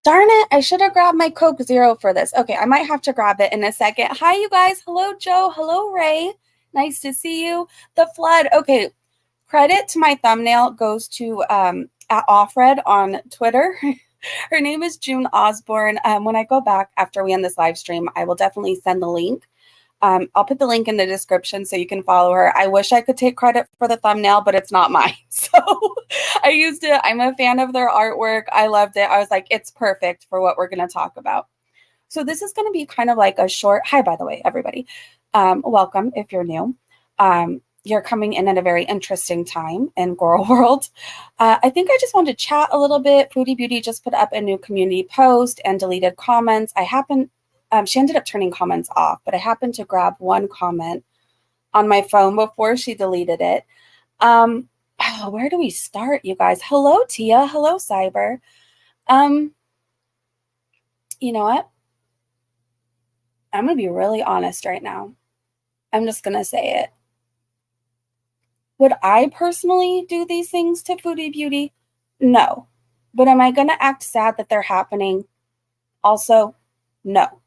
Darn it, I should have grabbed my Coke Zero for this. Okay, I might have to grab it in a second. Hi, you guys. Hello, Joe. Hello, Ray. Nice to see you. The Flood. Okay, credit to my thumbnail goes to at Offred on Twitter. Her name is June Osborne. When I go back after we end this live stream, I will definitely send the link. I'll put the link in the description so you can follow her. I wish I could take credit for the thumbnail, but it's not mine. So I used it. I'm a fan of their artwork. I loved it. I was like, it's perfect for what we're going to talk about. So this is going to be kind of like a short, hi, by the way, everybody. Welcome if you're new. You're coming in at a very interesting time in Girl World. I think I just wanted to chat a little bit. Foodie Beauty just put up a new community post and deleted comments. She ended up turning comments off, but I happened to grab one comment on my phone before she deleted it. Where do we start, you guys? Hello, Tia. Hello, Cyber. You know what? I'm going to be really honest right now. I'm just going to say it. Would I personally do these things to Foodie Beauty? No. But am I going to act sad that they're happening? Also, no.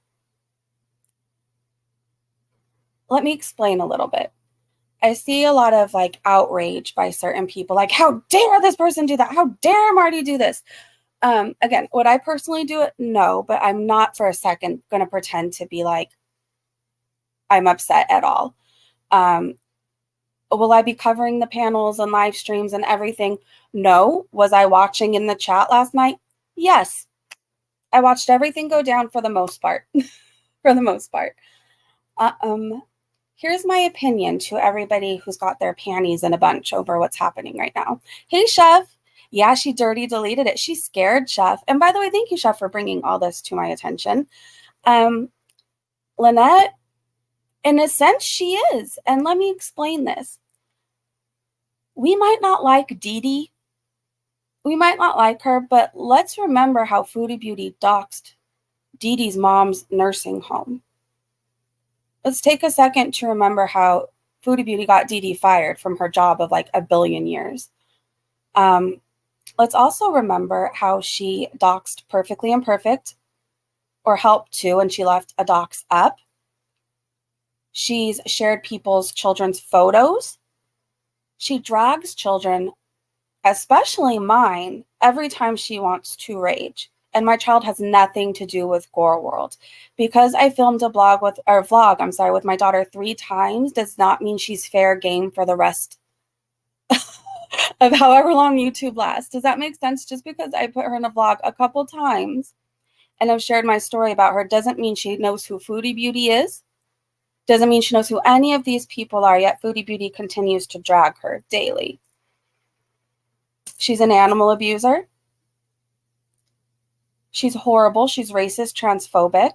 Let me explain a little bit. I see a lot of like outrage by certain people, like, how dare this person do that? How dare Marty do this? Again, would I personally do it? No, but I'm not for a second going to pretend to be like, I'm upset at all. Will I be covering the panels and live streams and everything? No. Was I watching in the chat last night? Yes. I watched everything go down for the most part. For the most part. Here's my opinion to everybody who's got their panties in a bunch over what's happening right now. Hey, Chef. Yeah, she dirty deleted it. She's scared, Chef. And by the way, thank you, Chef, for bringing all this to my attention. Lynette, in a sense, she is. And let me explain this. We might not like Dee Dee. We might not like her, but let's remember how Foodie Beauty doxed Dee Dee's mom's nursing home. Let's take a second to remember how Foodie Beauty got Dee Dee fired from her job of like 1 billion years. Let's also remember how she doxed Perfectly Imperfect, or helped to, and she left a dox up. She's shared people's children's photos. She drags children, especially mine, every time she wants to rage. And my child has nothing to do with Gore World. Because I filmed a vlog with my daughter 3 times does not mean she's fair game for the rest of however long YouTube lasts. Does that make sense? Just because I put her in a vlog a couple times and I've shared my story about her doesn't mean she knows who Foodie Beauty is. Doesn't mean she knows who any of these people are, yet Foodie Beauty continues to drag her daily. She's an animal abuser. She's horrible. She's racist, transphobic.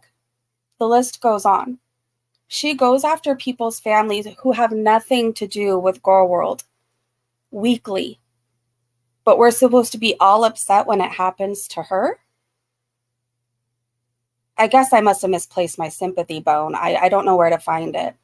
The list goes on. She goes after people's families who have nothing to do with Gore World weekly. But we're supposed to be all upset when it happens to her? I guess I must have misplaced my sympathy bone. I don't know where to find it.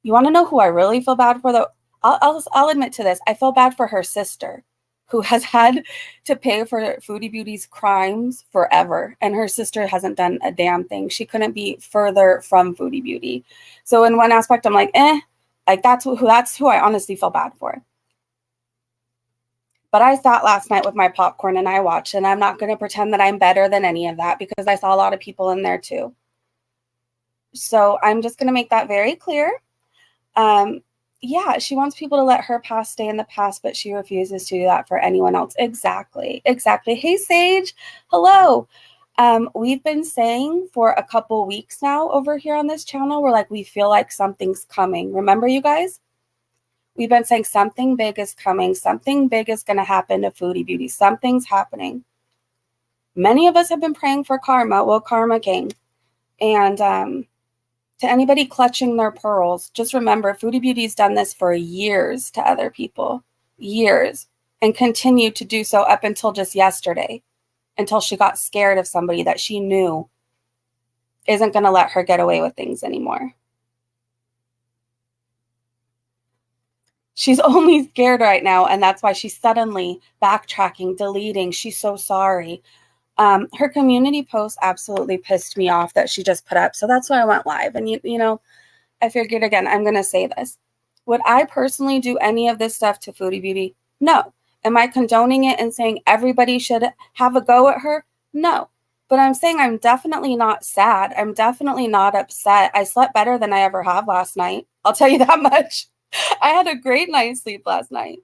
You want to know who I really feel bad for, though? I'll admit to this. I feel bad for her sister, who has had to pay for Foodie Beauty's crimes forever. And her sister hasn't done a damn thing. She couldn't be further from Foodie Beauty. So in one aspect, I'm like, like that's who I honestly feel bad for. But I sat last night with my popcorn and I watched, and I'm not going to pretend that I'm better than any of that because I saw a lot of people in there too. So I'm just going to make that very clear. Yeah, she wants people to let her past stay in the past, but she refuses to do that for anyone else. Exactly. Hey, Sage. Hello. We've been saying for a couple weeks now over here on this channel, we feel like something's coming. Remember, you guys? We've been saying something big is coming. Something big is going to happen to Foodie Beauty. Something's happening. Many of us have been praying for karma. Well, karma came. And to anybody clutching their pearls, just remember, Foodie Beauty's done this for years to other people. Years. And continued to do so up until just yesterday. Until she got scared of somebody that she knew isn't going to let her get away with things anymore. She's only scared right now, and that's why she's suddenly backtracking, deleting. She's so sorry. Her community post absolutely pissed me off that she just put up. So that's why I went live. And, you know, I figured, again, I'm going to say this. Would I personally do any of this stuff to Foodie Beauty? No. Am I condoning it and saying everybody should have a go at her? No. But I'm saying I'm definitely not sad. I'm definitely not upset. I slept better than I ever have last night. I'll tell you that much. I had a great night's sleep last night.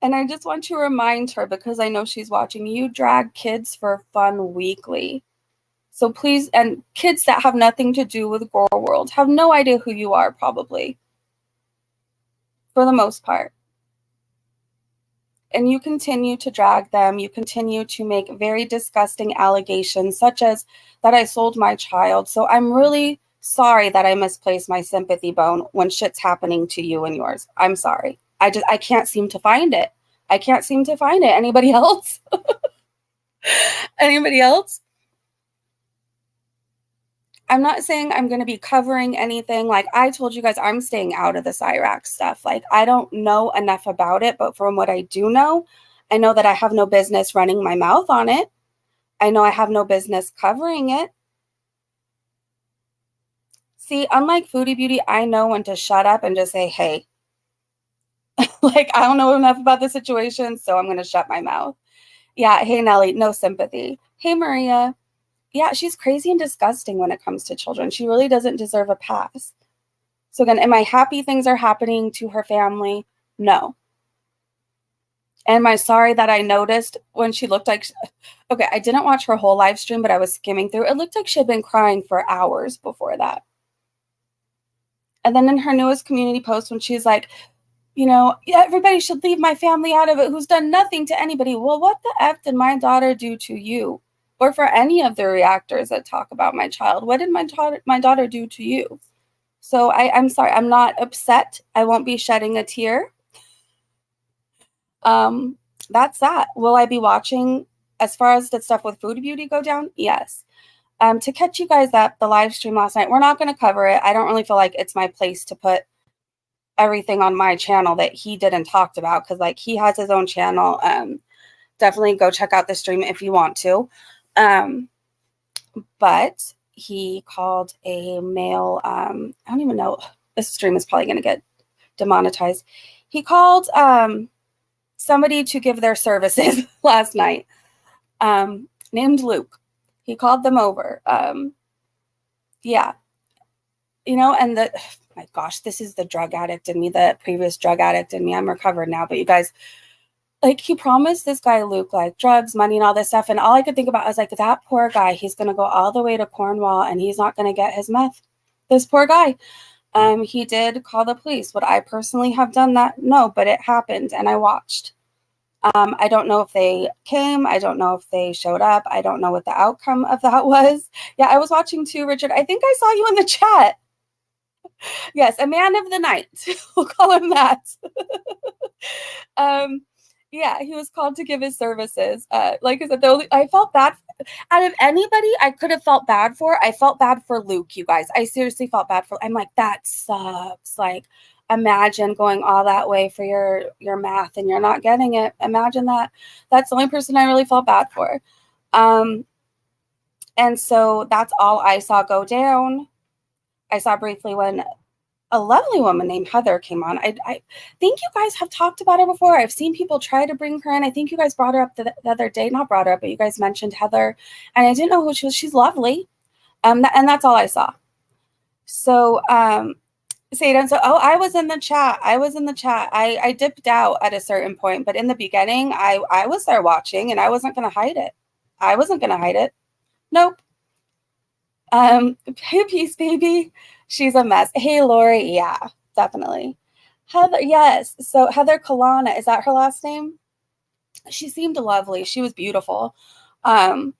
And I just want to remind her, because I know she's watching, you drag kids for fun weekly. So please, and kids that have nothing to do with Girl World have no idea who you are, probably, for the most part. And you continue to drag them. You continue to make very disgusting allegations, such as that I sold my child. So I'm really sorry that I misplaced my sympathy bone when shit's happening to you and yours. I'm sorry. I can't seem to find it. I can't seem to find it. Anybody else? Anybody else? I'm not saying I'm going to be covering anything. Like I told you guys, I'm staying out of this Iraq stuff. Like I don't know enough about it, but from what I do know, I know that I have no business running my mouth on it. I know I have no business covering it. See, unlike Foodie Beauty, I know when to shut up and just say, hey, like I don't know enough about the situation, so I'm going to shut my mouth. Yeah, hey, Nelly, no sympathy. Hey, Maria. Yeah, she's crazy and disgusting when it comes to children. She really doesn't deserve a pass. So again, am I happy things are happening to her family? No. Am I sorry that I noticed when she looked like, okay, I didn't watch her whole live stream, but I was skimming through. It looked like she had been crying for hours before that. And then in her newest community post, when she's like, you know, yeah, everybody should leave my family out of it who's done nothing to anybody. Well, what the F did my daughter do to you? Or for any of the reactors that talk about my child, what did my daughter do to you? So I'm sorry, I'm not upset. I won't be shedding a tear. That's that. Will I be watching as far as the stuff with Foodie Beauty go down? Yes. To catch you guys up, the live stream last night, we're not going to cover it. I don't really feel like it's my place to put everything on my channel that he didn't talk about, because like he has his own channel. Definitely go check out the stream if you want to. But he called a male, I don't even know, this stream is probably going to get demonetized. He called somebody to give their services last night, named Luke. He called them over. Yeah. You know, and the, my gosh, this is the drug addict in me, the previous drug addict in me. I'm recovered now, but you guys, like, he promised this guy, Luke, like drugs, money, and all this stuff. And all I could think about was like, that poor guy, he's going to go all the way to Cornwall and he's not going to get his meth. This poor guy. He did call the police. Would I personally have done that? No, but it happened and I watched. I don't know if they came. I don't know if they showed up. I don't know what the outcome of that was. Yeah, I was watching too, Richard. I think I saw you in the chat. Yes, a man of the night. We'll call him that. Yeah, he was called to give his services. Like I said, I felt bad. Out of anybody I could have felt bad for, I felt bad for Luke, you guys. I seriously felt bad for. I'm like, that sucks. Like, imagine going all that way for your math and you're not getting it. Imagine that. That's the only person I really felt bad for. And so that's all I saw go down. I saw briefly when a lovely woman named Heather came on. I think you guys have talked about her before. I've seen people try to bring her in. I think you guys brought her up the other day. Not brought her up, but you guys mentioned Heather. And I didn't know who she was. She's lovely. And that's all I saw. So, Satan, so, I was in the chat. I dipped out at a certain point. But in the beginning, I was there watching, and I wasn't going to hide it. Nope. Hey, Peace Baby. She's a mess. Hey, Lori. Yeah, definitely. Heather. Yes. So Heather Kalana, is that her last name? She seemed lovely. She was beautiful. I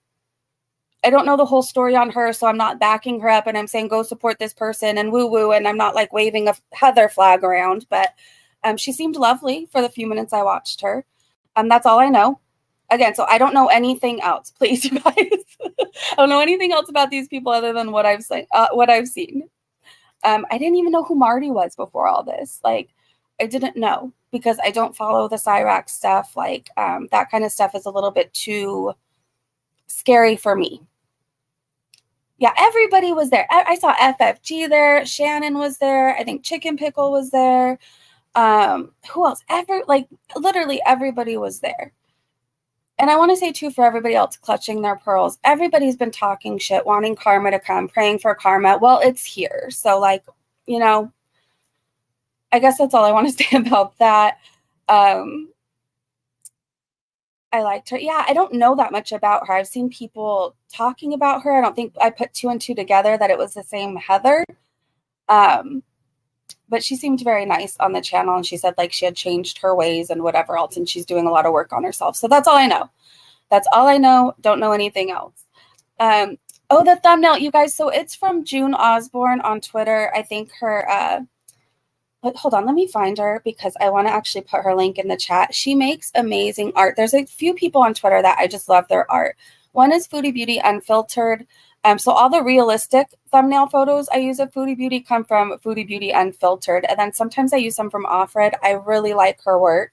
don't know the whole story on her, so I'm not backing her up and I'm saying go support this person and woo woo. And I'm not like waving a Heather flag around, but she seemed lovely for the few minutes I watched her. That's all I know. Again, so I don't know anything else. Please, you guys. I don't know anything else about these people other than what I've seen. I didn't even know who Marty was before all this. Like, I didn't know because I don't follow the Cyrax stuff. Like that kind of stuff is a little bit too scary for me. Yeah, everybody was there. I saw FFG there. Shannon was there. I think Chicken Pickle was there. Who else? Literally everybody was there. And I want to say too, for everybody else clutching their pearls, everybody's been talking shit, wanting karma to come, praying for karma. Well, it's here. So like, you know, I guess that's all I want to say about that. I liked her. Yeah, I don't know that much about her. I've seen people talking about her. I don't think I put 2 and 2 together that it was the same Heather. But she seemed very nice on the channel, and she said like she had changed her ways and whatever else, and she's doing a lot of work on herself. So that's all I know. That's all I know. Don't know anything else. Oh, the thumbnail, you guys. So it's from June Osborne on Twitter. I think her hold on, let me find her because I want to actually put her link in the chat. She makes amazing art. There's a few people on Twitter that I just love their art. One is Foodie Beauty Unfiltered. So all the realistic thumbnail photos I use of Foodie Beauty come from Foodie Beauty Unfiltered. And then sometimes I use some from Offred. I really like her work.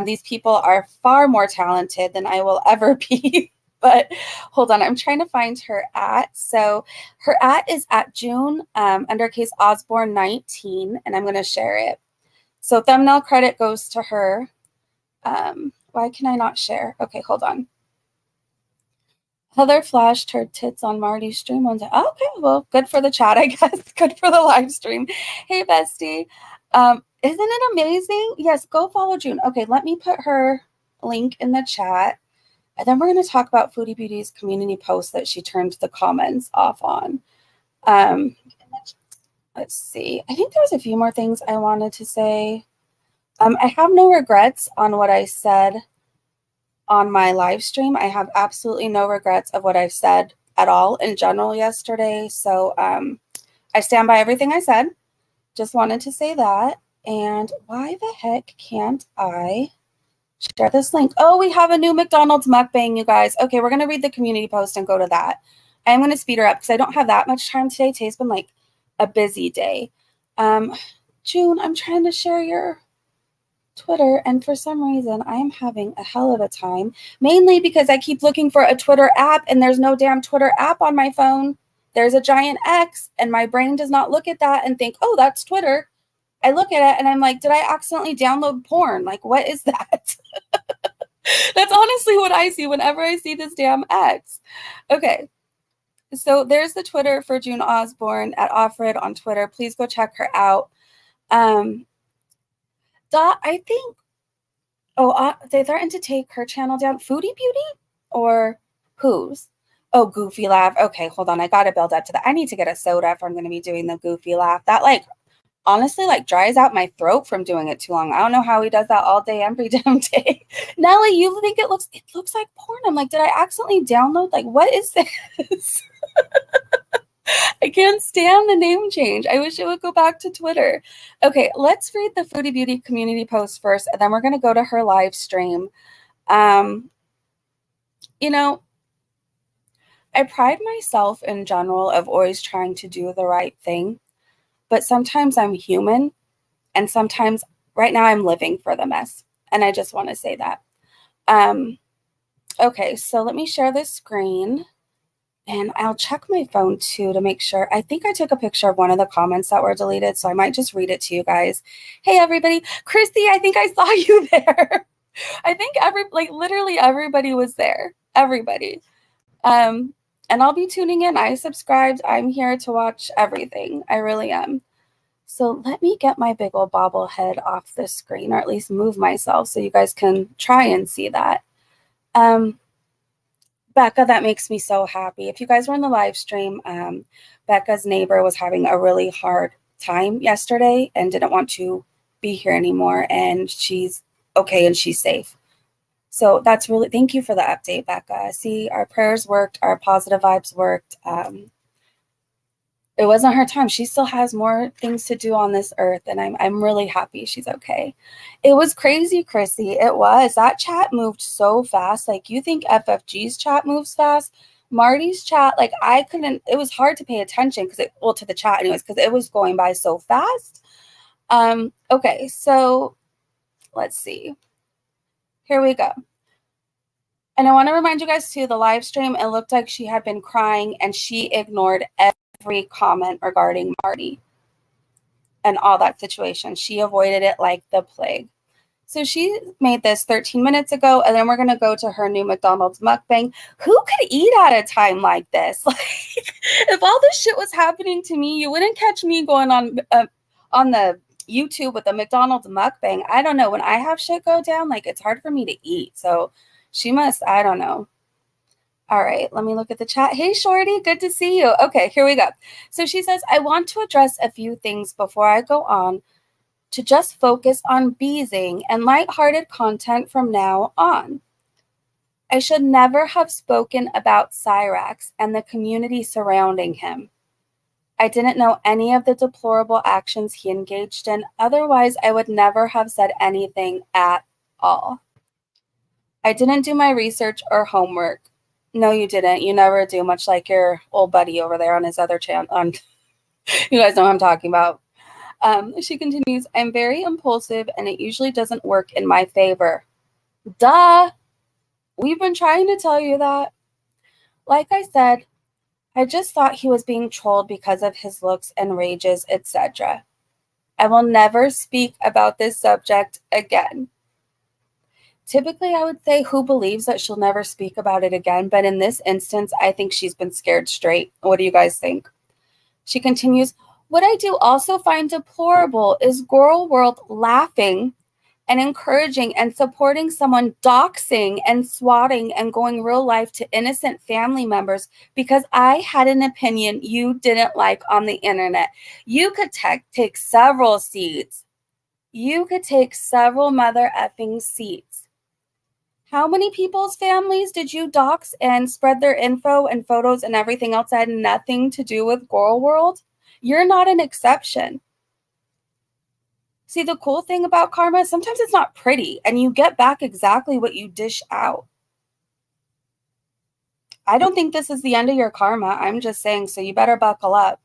These people are far more talented than I will ever be. But hold on, I'm trying to find her @ So her @ is @June _ Osborne 19, and I'm going to share it. So thumbnail credit goes to her. Why can I not share? Okay, hold on. Heather flashed her tits on Marty's stream one day. Okay, well, good for the chat, I guess. Good for the live stream. Hey, bestie. Isn't it amazing? Yes, go follow June. Okay, let me put her link in the chat. And then we're going to talk about Foodie Beauty's community post that she turned the comments off on. Let's see. I think there was a few more things I wanted to say. I have no regrets on what I said on my live stream. I have absolutely no regrets of what I've said at all in general yesterday. So I stand by everything I said. Just wanted to say that. And why the heck can't I share this link? Oh, we have a new McDonald's mukbang, you guys. Okay, we're going to read the community post and go to that. I'm going to speed her up because I don't have that much time today. Today's been like a busy day. June, I'm trying to share your Twitter, and for some reason, I am having a hell of a time, mainly because I keep looking for a Twitter app, and there's no damn Twitter app on my phone. There's a giant X, and my brain does not look at that and think, oh, that's Twitter. I look at it, and I'm like, did I accidentally download porn? Like, what is that? That's honestly what I see whenever I see this damn X. Okay. So there's the Twitter for June Osborne @Offred on Twitter. Please go check her out. I think, they threatened to take her channel down. Foodie Beauty or whose? Oh, Goofy Laugh. Okay, hold on. I got to build up to that. I need to get a soda if I'm going to be doing the Goofy Laugh. That like, honestly, like dries out my throat from doing it too long. I don't know how he does that all day, every damn day. Nelly, you think it looks like porn. I'm like, did I accidentally download? Like, what is this? I can't stand the name change. I wish it would go back to Twitter. Okay, let's read the Foodie Beauty community post first, and then we're going to go to her live stream. You know, I pride myself in general of always trying to do the right thing, but sometimes I'm human, and sometimes right now I'm living for the mess, and I just want to say that. Okay, so let me share this screen. And I'll check my phone too to make sure. I think I took a picture of one of the comments that were deleted, so I might just read it to you guys. Hey, everybody. Christy, I think I saw you there. I think literally everybody was there. Everybody. And I'll be tuning in. I subscribed. I'm here to watch everything. I really am. So let me get my big old bobblehead off the screen, or at least move myself so you guys can try and see that. Becca, that makes me so happy. If you guys were in the live stream, Becca's neighbor was having a really hard time yesterday and didn't want to be here anymore. And she's okay and she's safe. So that's really, thank you for the update, Becca. See, our prayers worked, our positive vibes worked. It wasn't her time. She still has more things to do on this earth, and I'm really happy she's okay. It was crazy, Chrissy. It was. That chat moved so fast. Like, you think FFG's chat moves fast? Marty's chat, like, I couldn't, it was hard to pay attention to the chat anyways, because it was going by so fast. Okay, so Let's see. Here we go. And I want to remind you guys too, the live stream, it looked like she had been crying and she ignored every comment regarding Marty and all that situation. She avoided it like the plague. So she made this 13 minutes ago, and then we're going to go to her new McDonald's mukbang. Who could eat at a time like this? Like, if all this shit was happening to me, you wouldn't catch me going on the YouTube with a McDonald's mukbang. I don't know. When I have shit go down, like, it's hard for me to eat. So she must, I don't know. All right, let me look at the chat. Hey, Shorty, good to see you. Okay, here we go. So she says, I want to address a few things before I go on to just focus on beezing and lighthearted content from now on. I should never have spoken about Cyrax and the community surrounding him. I didn't know any of the deplorable actions he engaged in. Otherwise, I would never have said anything at all. I didn't do my research or homework. No, you didn't. You never do, much like your old buddy over there on his other channel. You guys know what I'm talking about. She continues, I'm very impulsive and it usually doesn't work in my favor. Duh! We've been trying to tell you that. Like I said, I just thought he was being trolled because of his looks and rages, etc. I will never speak about this subject again. Typically, I would say who believes that she'll never speak about it again, but in this instance, I think she's been scared straight. What do you guys think? She continues, what I do also find deplorable is Girl World laughing and encouraging and supporting someone doxing and swatting and going real life to innocent family members because I had an opinion you didn't like on the internet. You could take several seats. You could take several mother effing seats. How many people's families did you dox and spread their info and photos and everything else that had nothing to do with Girl World? You're not an exception. See, the cool thing about karma, sometimes it's not pretty, and you get back exactly what you dish out. I don't think this is the end of your karma. I'm just saying, so you better buckle up.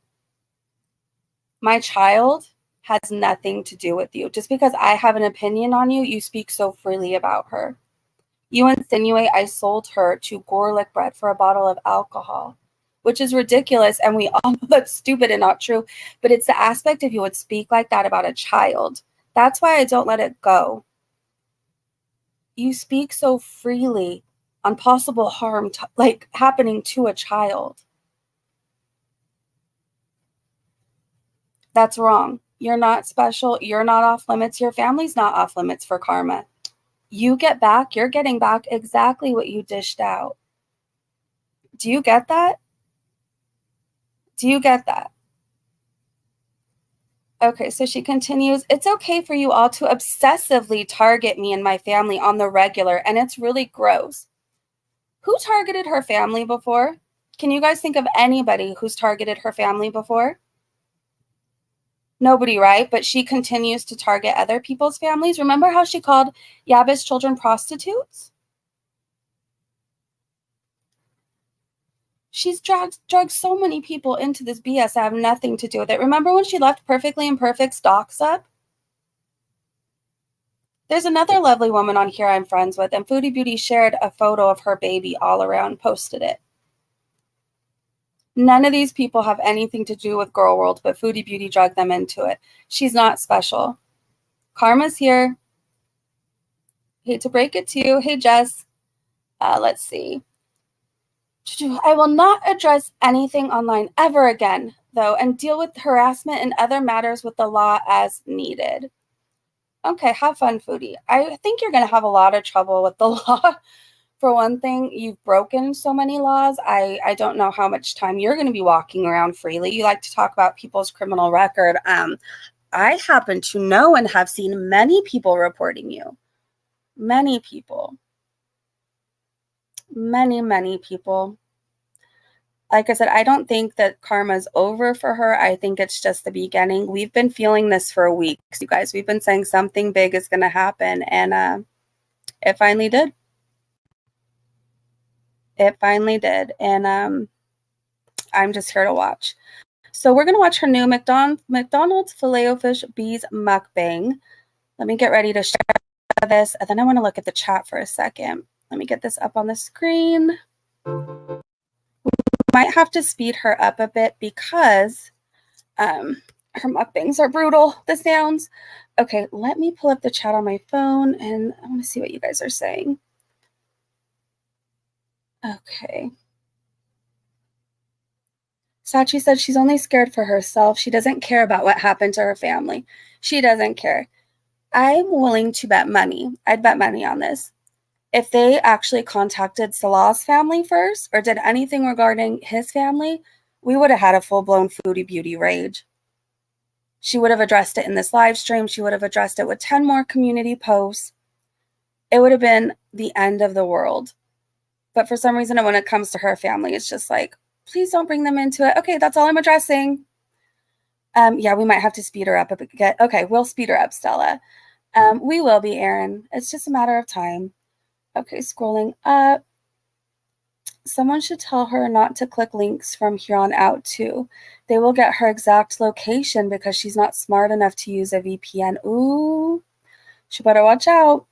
My child has nothing to do with you. Just because I have an opinion on you, you speak so freely about her. You insinuate I sold her to garlic bread for a bottle of alcohol, which is ridiculous, and we all know that's stupid and not true, but it's the aspect of you would speak like that about a child. That's why I don't let it go. You speak so freely on possible harm like happening to a child. That's wrong. You're not special. You're not off limits. Your family's not off limits for karma. You get back, you're getting back exactly what you dished out. Do you get that? Do you get that? Okay, so she continues, it's okay for you all to obsessively target me and my family on the regular, and it's really gross. Who targeted her family before? Can you guys think of anybody who's targeted her family before? Nobody, right? But she continues to target other people's families. Remember how she called Yaba's children prostitutes? She's dragged so many people into this BS that have nothing to do with it. Remember when she left Perfectly Imperfect's docs up? There's another lovely woman on here I'm friends with, and Foodie Beauty shared a photo of her baby all around, posted it. None of these people have anything to do with Girl World, but Foodie Beauty dragged them into it. She's not special. Karma's here. Hate to break it to you. Hey, Jess. Let's see. I will not address anything online ever again, though, and deal with harassment and other matters with the law as needed. Okay, have fun, Foodie. I think you're going to have a lot of trouble with the law. For one thing, you've broken so many laws. I don't know how much time you're going to be walking around freely. You like to talk about people's criminal record. I happen to know and have seen many people reporting you. Many people. Many people. Like I said, I don't think that karma's over for her. I think it's just the beginning. We've been feeling this for weeks, you guys. We've been saying something big is going to happen, and it finally did. It finally did, and I'm just here to watch. So we're going to watch her new McDonald's Filet-O-Fish Bees mukbang. Let me get ready to share of this, and then I want to look at the chat for a second. Let me get this up on the screen. Might have to speed her up a bit because her mukbangs are brutal, the sounds. Okay, let me pull up the chat on my phone, and I want to see what you guys are saying. Okay. Sachi said she's only scared for herself. She doesn't care about what happened to her family. She doesn't care. I'm willing to bet money. I'd bet money on this. If they actually contacted Salah's family first or did anything regarding his family, we would have had a full-blown Foodie Beauty rage. She would have addressed it in this live stream. She would have addressed it with 10 more community posts. It would have been the end of the world. But for some reason, when it comes to her family, it's just like, please don't bring them into it. Okay, that's all I'm addressing. Yeah, we might have to speed her up a bit. Okay, we'll speed her up, Stella. We will be, Aaron. It's just a matter of time. Okay, scrolling up. Someone should tell her not to click links from here on out, too. They will get her exact location because she's not smart enough to use a VPN. Ooh, she better watch out.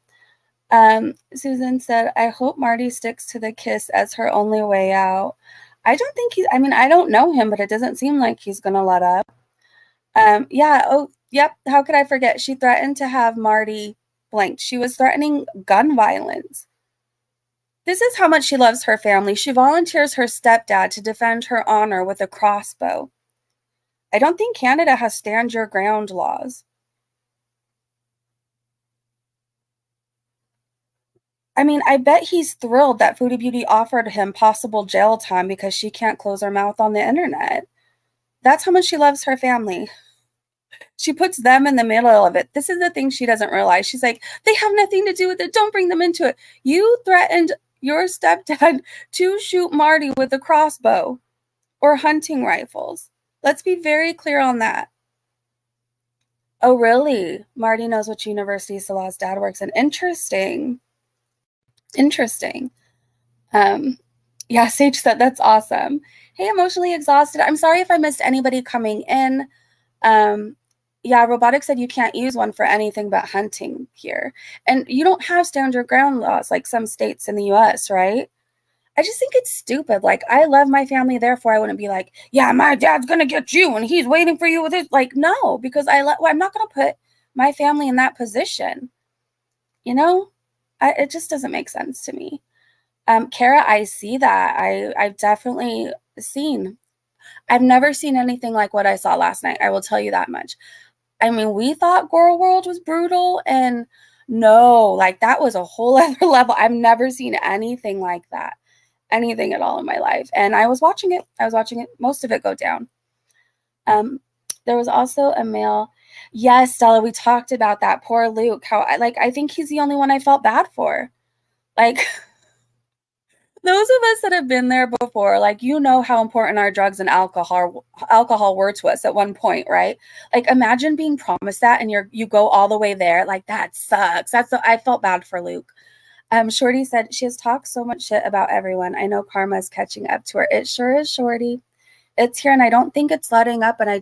Susan said, I hope Marty sticks to the kiss as her only way out. I don't think I mean, I don't know him, but it doesn't seem like he's going to let up. Yeah. Oh, yep. How could I forget? She threatened to have Marty blanked. She was threatening gun violence. This is how much she loves her family. She volunteers her stepdad to defend her honor with a crossbow. I don't think Canada has stand your ground laws. I mean, I bet he's thrilled that Foodie Beauty offered him possible jail time because she can't close her mouth on the internet. That's how much she loves her family. She puts them in the middle of it. This is the thing she doesn't realize. She's like, they have nothing to do with it. Don't bring them into it. You threatened your stepdad to shoot Marty with a crossbow or hunting rifles. Let's be very clear on that. Oh, really? Marty knows which university Salah's dad works in. Interesting. Yeah, Sage said that's awesome. Hey, emotionally exhausted. I'm sorry if I missed anybody coming in. Yeah, Robotics said you can't use one for anything but hunting here. And you don't have stand your ground laws like some states in the US, right? I just think it's stupid. Like, I love my family, therefore I wouldn't be like, yeah, my dad's gonna get you and he's waiting for you with his, like, no, because I'm not gonna put my family in that position. You know? It just doesn't make sense to me. Kara, I see that. I've definitely seen. I've never seen anything like what I saw last night. I will tell you that much. I mean, we thought Girl World was brutal, and no, like that was a whole other level. I've never seen anything like that, anything at all in my life. And I was watching it. Most of it go down. There was also a male. Yes, Stella, we talked about that. Poor Luke. I think he's the only one I felt bad for. Like, those of us that have been there before, like, you know how important our drugs and alcohol were to us at one point, right? Like, imagine being promised that and you go all the way there. Like, that sucks. I felt bad for Luke. Shorty said she has talked so much shit about everyone. I know karma is catching up to her. It sure is, Shorty. It's here, and I don't think it's letting up, and I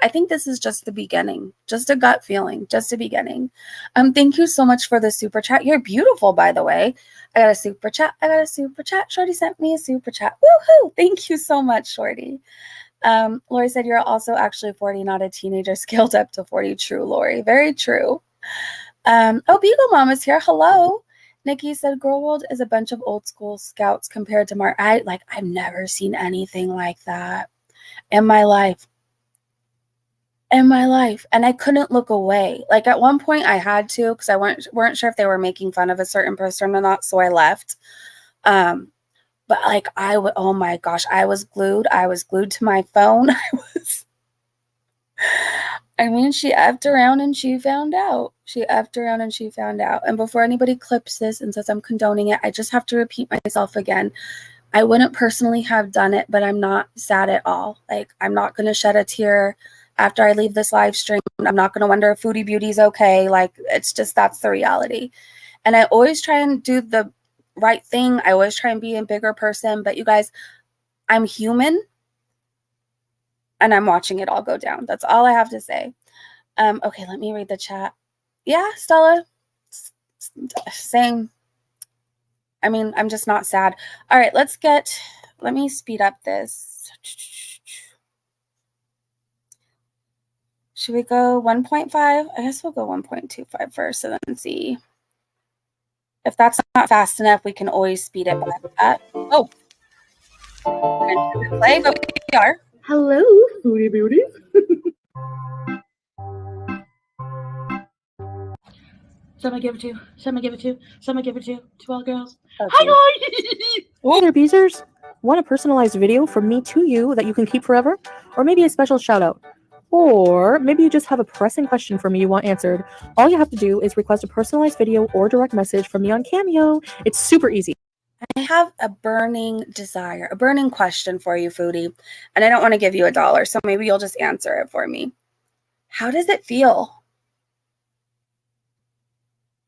think this is just the beginning, just a gut feeling, just a beginning. Thank you so much for the super chat. You're beautiful, by the way. I got a super chat. Shorty sent me a super chat. Woohoo! Thank you so much, Shorty. Lori said you're also actually 40, not a teenager, scaled up to 40. True, Lori. Very true. Oh, Beagle Mom is here. Hello. Nikki said Girl World is a bunch of old school scouts compared to I've never seen anything like that in my life. And I couldn't look away. Like, at one point I had to, because I weren't sure if they were making fun of a certain person or not, so I left. But like, oh my gosh, I was glued to my phone. She effed around and she found out. And before anybody clips this and says I'm condoning it, I just have to repeat myself again. I wouldn't personally have done it, but I'm not sad at all. Like, I'm not going to shed a tear after I leave this live stream. I'm not going to wonder if Foodie Beauty's okay. Like, it's just, that's the reality. And I always try and do the right thing. I always try and be a bigger person. But you guys, I'm human. And I'm watching it all go down. That's all I have to say. Okay, let me read the chat. Yeah, Stella. Same. I mean, I'm just not sad. All right, let me speed up this. Should we go 1.5? I guess we'll go 1.25 first and then see. If that's not fast enough, we can always speed it back up. Oh, we're going to play, but we are. Hello, Foodie Beauties. Some I give it to, some I give it to, some I give it to all girls. Okay. Hi guys! Hey there, Beezers. Want a personalized video from me to you that you can keep forever? Or maybe a special shout out? Or maybe you just have a pressing question for me you want answered. All you have to do is request a personalized video or direct message from me on Cameo. It's super easy. I have a burning desire, a burning question for you, Foodie, and I don't want to give you $1, so maybe you'll just answer it for me. How does it feel?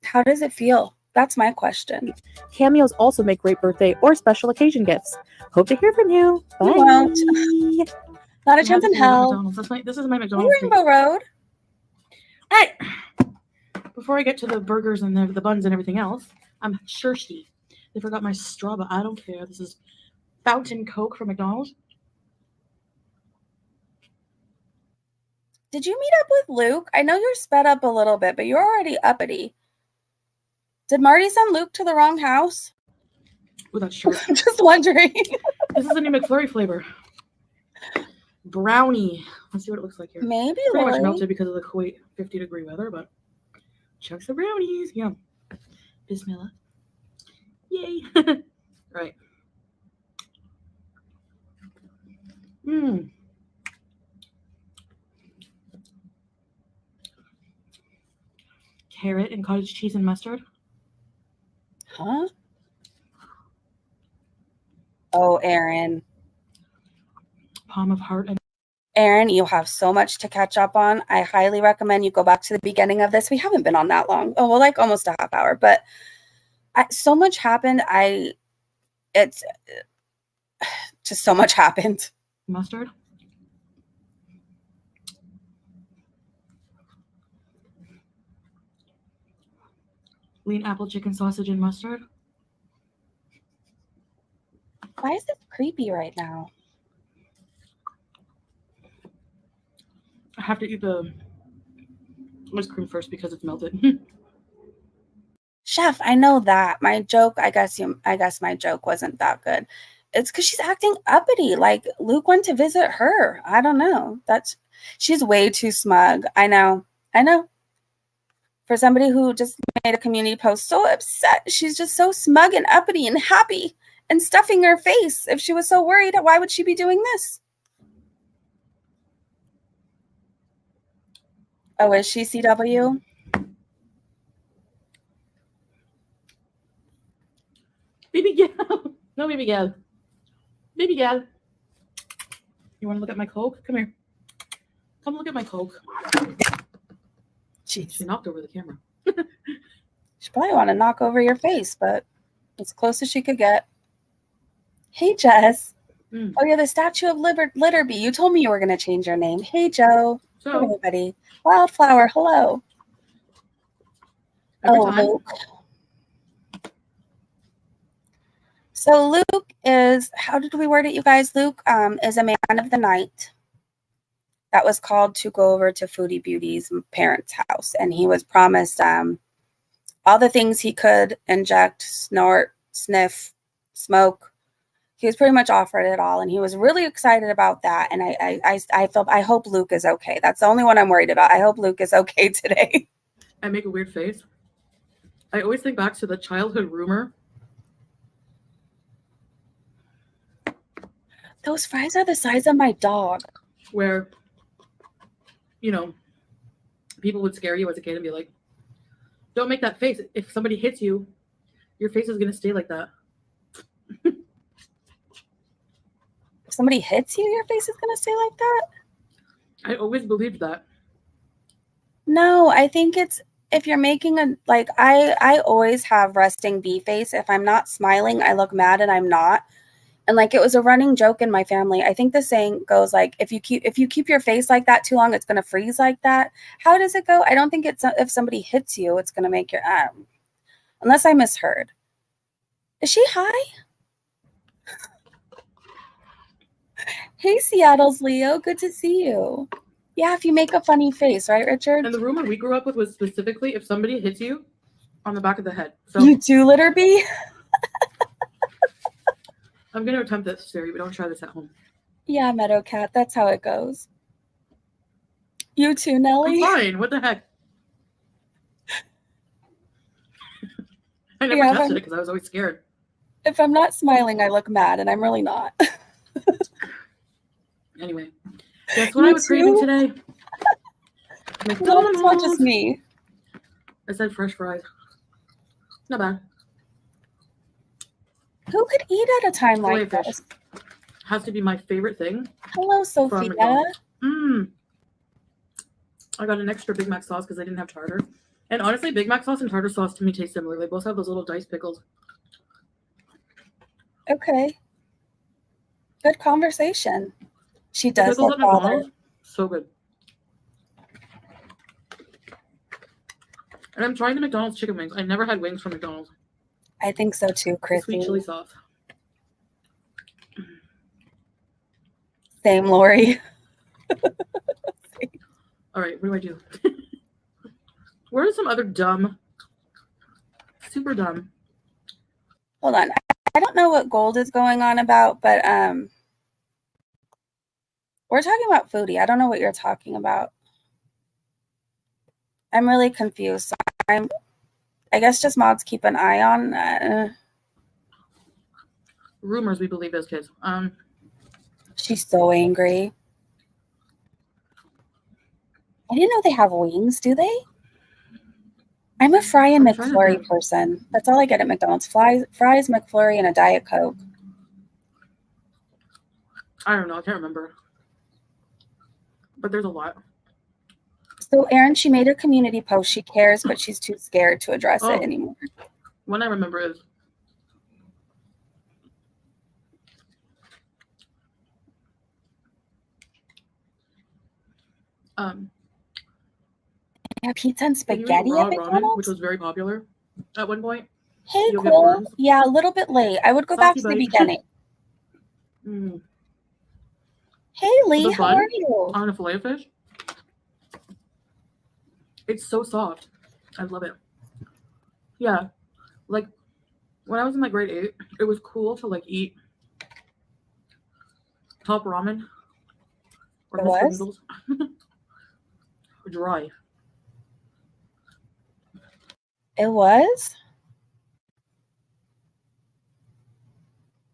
How does it feel? That's my question. Cameos also make great birthday or special occasion gifts. Hope to hear from you. Bye. You won't. Not a chance in hell. This is my McDonald's. Rainbow Road. Hey, before I get to the burgers and the buns and everything else, I'm thirsty. They forgot my straw, but I don't care. This is fountain Coke from McDonald's. Did you meet up with Luke? I know you're sped up a little bit, but you're already uppity. Did Marty send Luke to the wrong house? Oh, that's true. Just wondering. This is a new McFlurry flavor. Brownie. Let's see what it looks like here. Maybe it's pretty Lily. much melted because of the Kuwait 50-degree weather, but chunks of brownies. Yum. Bismillah. Yay. Right. Mmm. Carrot and cottage cheese and mustard. Huh? Oh, Aaron. Palm of heart and Aaron, you have so much to catch up on. I highly recommend you go back to the beginning of this. We haven't been on that long. Oh, well, like almost a half hour, but so much happened. It's just so much happened. Mustard. Lean apple chicken sausage and mustard. Why is this creepy right now? I have to eat the ice cream first because it's melted. Chef, I know that. My joke, I guess my joke wasn't that good. It's because she's acting uppity. Like Luke went to visit her. I don't know. She's way too smug. I know. For somebody who just made a community post so upset, she's just so smug and uppity and happy and stuffing her face. If she was so worried, why would she be doing this? Oh, is she CW? Baby gal. No, baby gal. Baby gal. You want to look at my Coke? Come here. Come look at my Coke. Jeez. She knocked over the camera. She probably want to knock over your face, but as close as she could get. Hey, Jess. Oh, you're the Statue of Litterby. You told me you were going to change your name. Hey, Joe. So, hey, everybody. Wildflower, hello. Luke. So Luke is, how did we word it, you guys? Luke is a man of the night that was called to go over to Foodie Beauty's parents' house. And he was promised all the things he could inject, snort, sniff, smoke. He was pretty much offered it all. And he was really excited about that. And I hope Luke is okay. That's the only one I'm worried about. I hope Luke is okay today. I make a weird face. I always think back to the childhood rumor. Those fries are the size of my dog. Where, you know, people would scare you as a kid and be like, don't make that face. If somebody hits you, your face is going to stay like that. If somebody hits you, your face is going to stay like that? I always believed that. No, I think it's, if you're making I always have resting bee face. If I'm not smiling, I look mad and I'm not. And like, it was a running joke in my family. I think the saying goes like, if you keep your face like that too long, it's going to freeze like that. How does it go? I don't think it's, if somebody hits you, it's going to make your, Unless I misheard. Is she high? Hey, Seattle's Leo. Good to see you. Yeah, if you make a funny face, right, Richard? And the rumor we grew up with was specifically if somebody hits you on the back of the head. So You do, litter bee? I'm going to attempt this, Siri, but don't try this at home. Yeah, Meadow Cat. That's how it goes. You too, Nelly. I'm fine. What the heck? I never tested it because I was always scared. If I'm not smiling, I look mad, and I'm really not. Anyway, guess what I was craving today? No, it's not just me. I said fresh fries. Not bad. Who could eat at a time like Filet this? fish has to be my favorite thing. Hello, Sophia. I got an extra Big Mac sauce because I didn't have tartar. And honestly, Big Mac sauce and tartar sauce to me taste similar. They both have those little diced pickles. Okay. Good conversation. She does look bothered. So good. And I'm trying the McDonald's chicken wings. I never had wings from McDonald's. I think so too, Chrissy. Sweet chili sauce. Same, Lori. All right, what do? Where are some other dumb, super dumb? Hold on. I don't know what Gold is going on about, but we're talking about Foodie. I don't know what you're talking about. I'm really confused. I guess just mods keep an eye on. Rumors we believe as kids. She's so angry. I didn't know they have wings, do they? I'm a fry and McFlurry person. That's all I get at McDonald's. Fries, McFlurry, and a Diet Coke. I don't know. I can't remember. But there's a lot. So, Erin, she made a community post. She cares, but she's too scared to address it anymore. One I remember is yeah, pizza and spaghetti at McDonald's, ramen, which was very popular at one point. Hey, Cole. Yeah, a little bit late. I would go back to the beginning. Hey, Lee, how are you? On a filet fish. It's so soft. I love it. Yeah, like when I was in like grade 8, it was cool to like eat top ramen or Mr. Noodles. Dry. It was?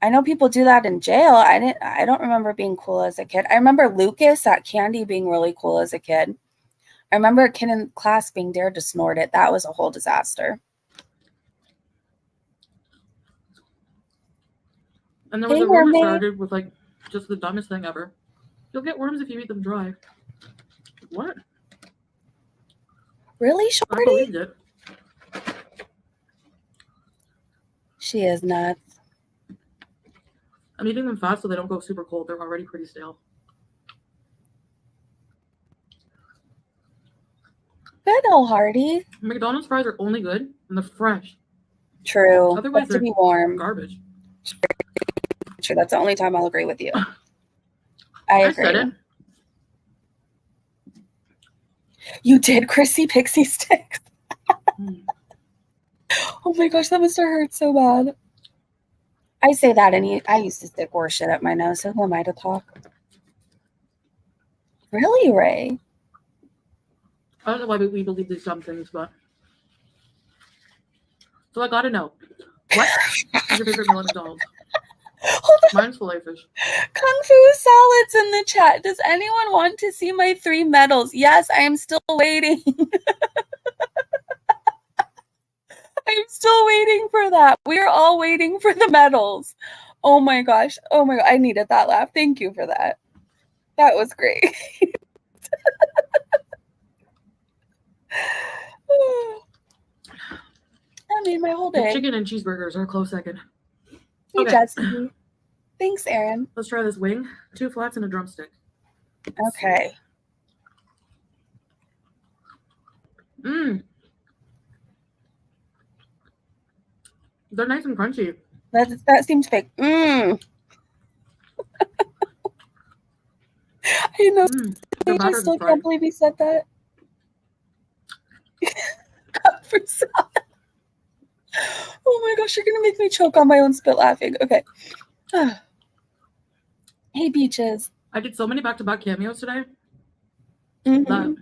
I know people do that in jail. I don't remember being cool as a kid. I remember Lucas at Candy being really cool as a kid. I remember a kid in class being dared to snort it. That was a whole disaster. And there was a rumor started with like just the dumbest thing ever. You'll get worms if you eat them dry. What? Really, Shorty? I believed it. She is nuts. I'm eating them fast so they don't go super cold. They're already pretty stale. Good, old Hardy. McDonald's fries are only good when they're fresh. True. Otherwise, they're to be warm. Garbage. True. That's the only time I'll agree with you. I agree. Said it. You did, Chrissy Pixie Sticks. Oh my gosh, that must have hurt so bad. I say that, and I used to stick worse shit up my nose, so who am I to talk? Really, Ray? I don't know why we believe these dumb things, but... So I gotta know. What is your favorite meal at McDonald's? Mine's filet fish. Kung Fu Salads in the chat. Does anyone want to see my 3 medals? Yes, I am still waiting. I'm still waiting for that. We're all waiting for the medals. Oh my gosh. Oh my god. I needed that laugh. Thank you for that. That was great. I made my whole day. The chicken and cheeseburgers are a close second. Hey, Jesse. Thanks, Erin. Let's try this wing. 2 flats and a drumstick. Okay. They're nice and crunchy. That seems fake. I know. I still can't believe he said that. Cup for salad. Oh my gosh, you're gonna make me choke on my own spit laughing. Okay. Hey, Beaches. I did so many back-to-back cameos today. Mm-hmm.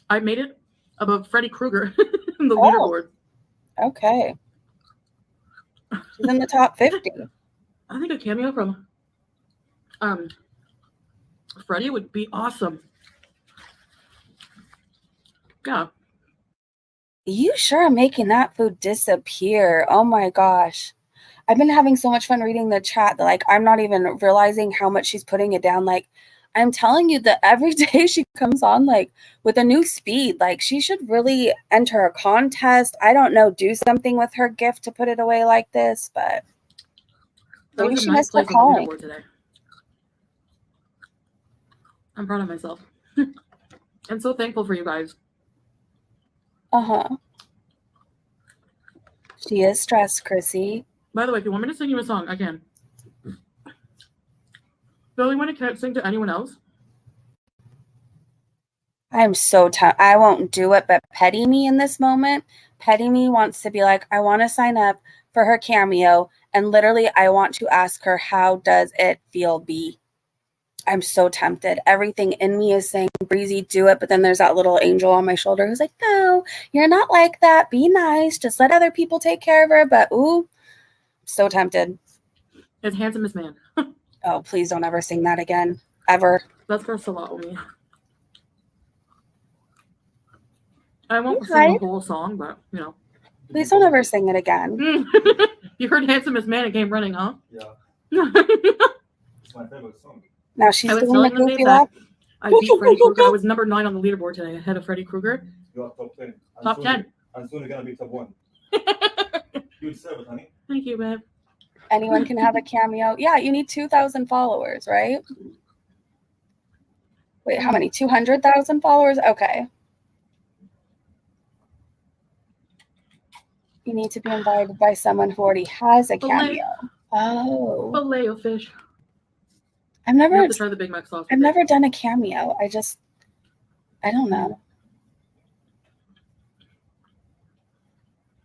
I made it above Freddy Krueger in the leaderboard. Okay. She's in the top 50. I think a cameo from Freddy would be awesome. Yeah. You sure are making that food disappear. Oh my gosh. I've been having so much fun reading the chat that like I'm not even realizing how much she's putting it down. Like I'm telling you that every day she comes on like with a new speed. Like she should really enter a contest. I don't know, do something with her gift to put it away like this, but maybe she missed her calling. Today. I'm proud of myself. I'm so thankful for you guys. She is stressed, Chrissy. By the way, if you want me to sing you a song, I can. Billy, when I can't sing to anyone else? I'm so tired. I won't do it, but Petty Me in this moment, Petty Me wants to be like, I want to sign up for her cameo, and literally I want to ask her, how does it feel, B? I'm so tempted. Everything in me is saying, Breezy, do it, but then there's that little angel on my shoulder who's like, no, you're not like that. Be nice. Just let other people take care of her. But ooh, so tempted. It's Handsomest Man. Oh, please don't ever sing that again. Ever. That's for Salome. I won't sing the whole song, but, you know. Please don't ever sing it again. You heard Handsomest Man, it came running, huh? Yeah. It's my favorite song. Now she's doing the goofy laugh. I beat Freddy Krueger. I was number 9 on the leaderboard today, ahead of Freddy Krueger. You are top 10. Top 10. And soon you're going to be top 1. You deserve it, honey. Thank you, babe. Anyone can have a cameo. Yeah, you need 2,000 followers, right? Wait, how many? 200,000 followers? Okay. You need to be invited by someone who already has a cameo. Oh. Filet of fish. I've never You have to try the Big Mac sauce. I've never done a cameo. I don't know.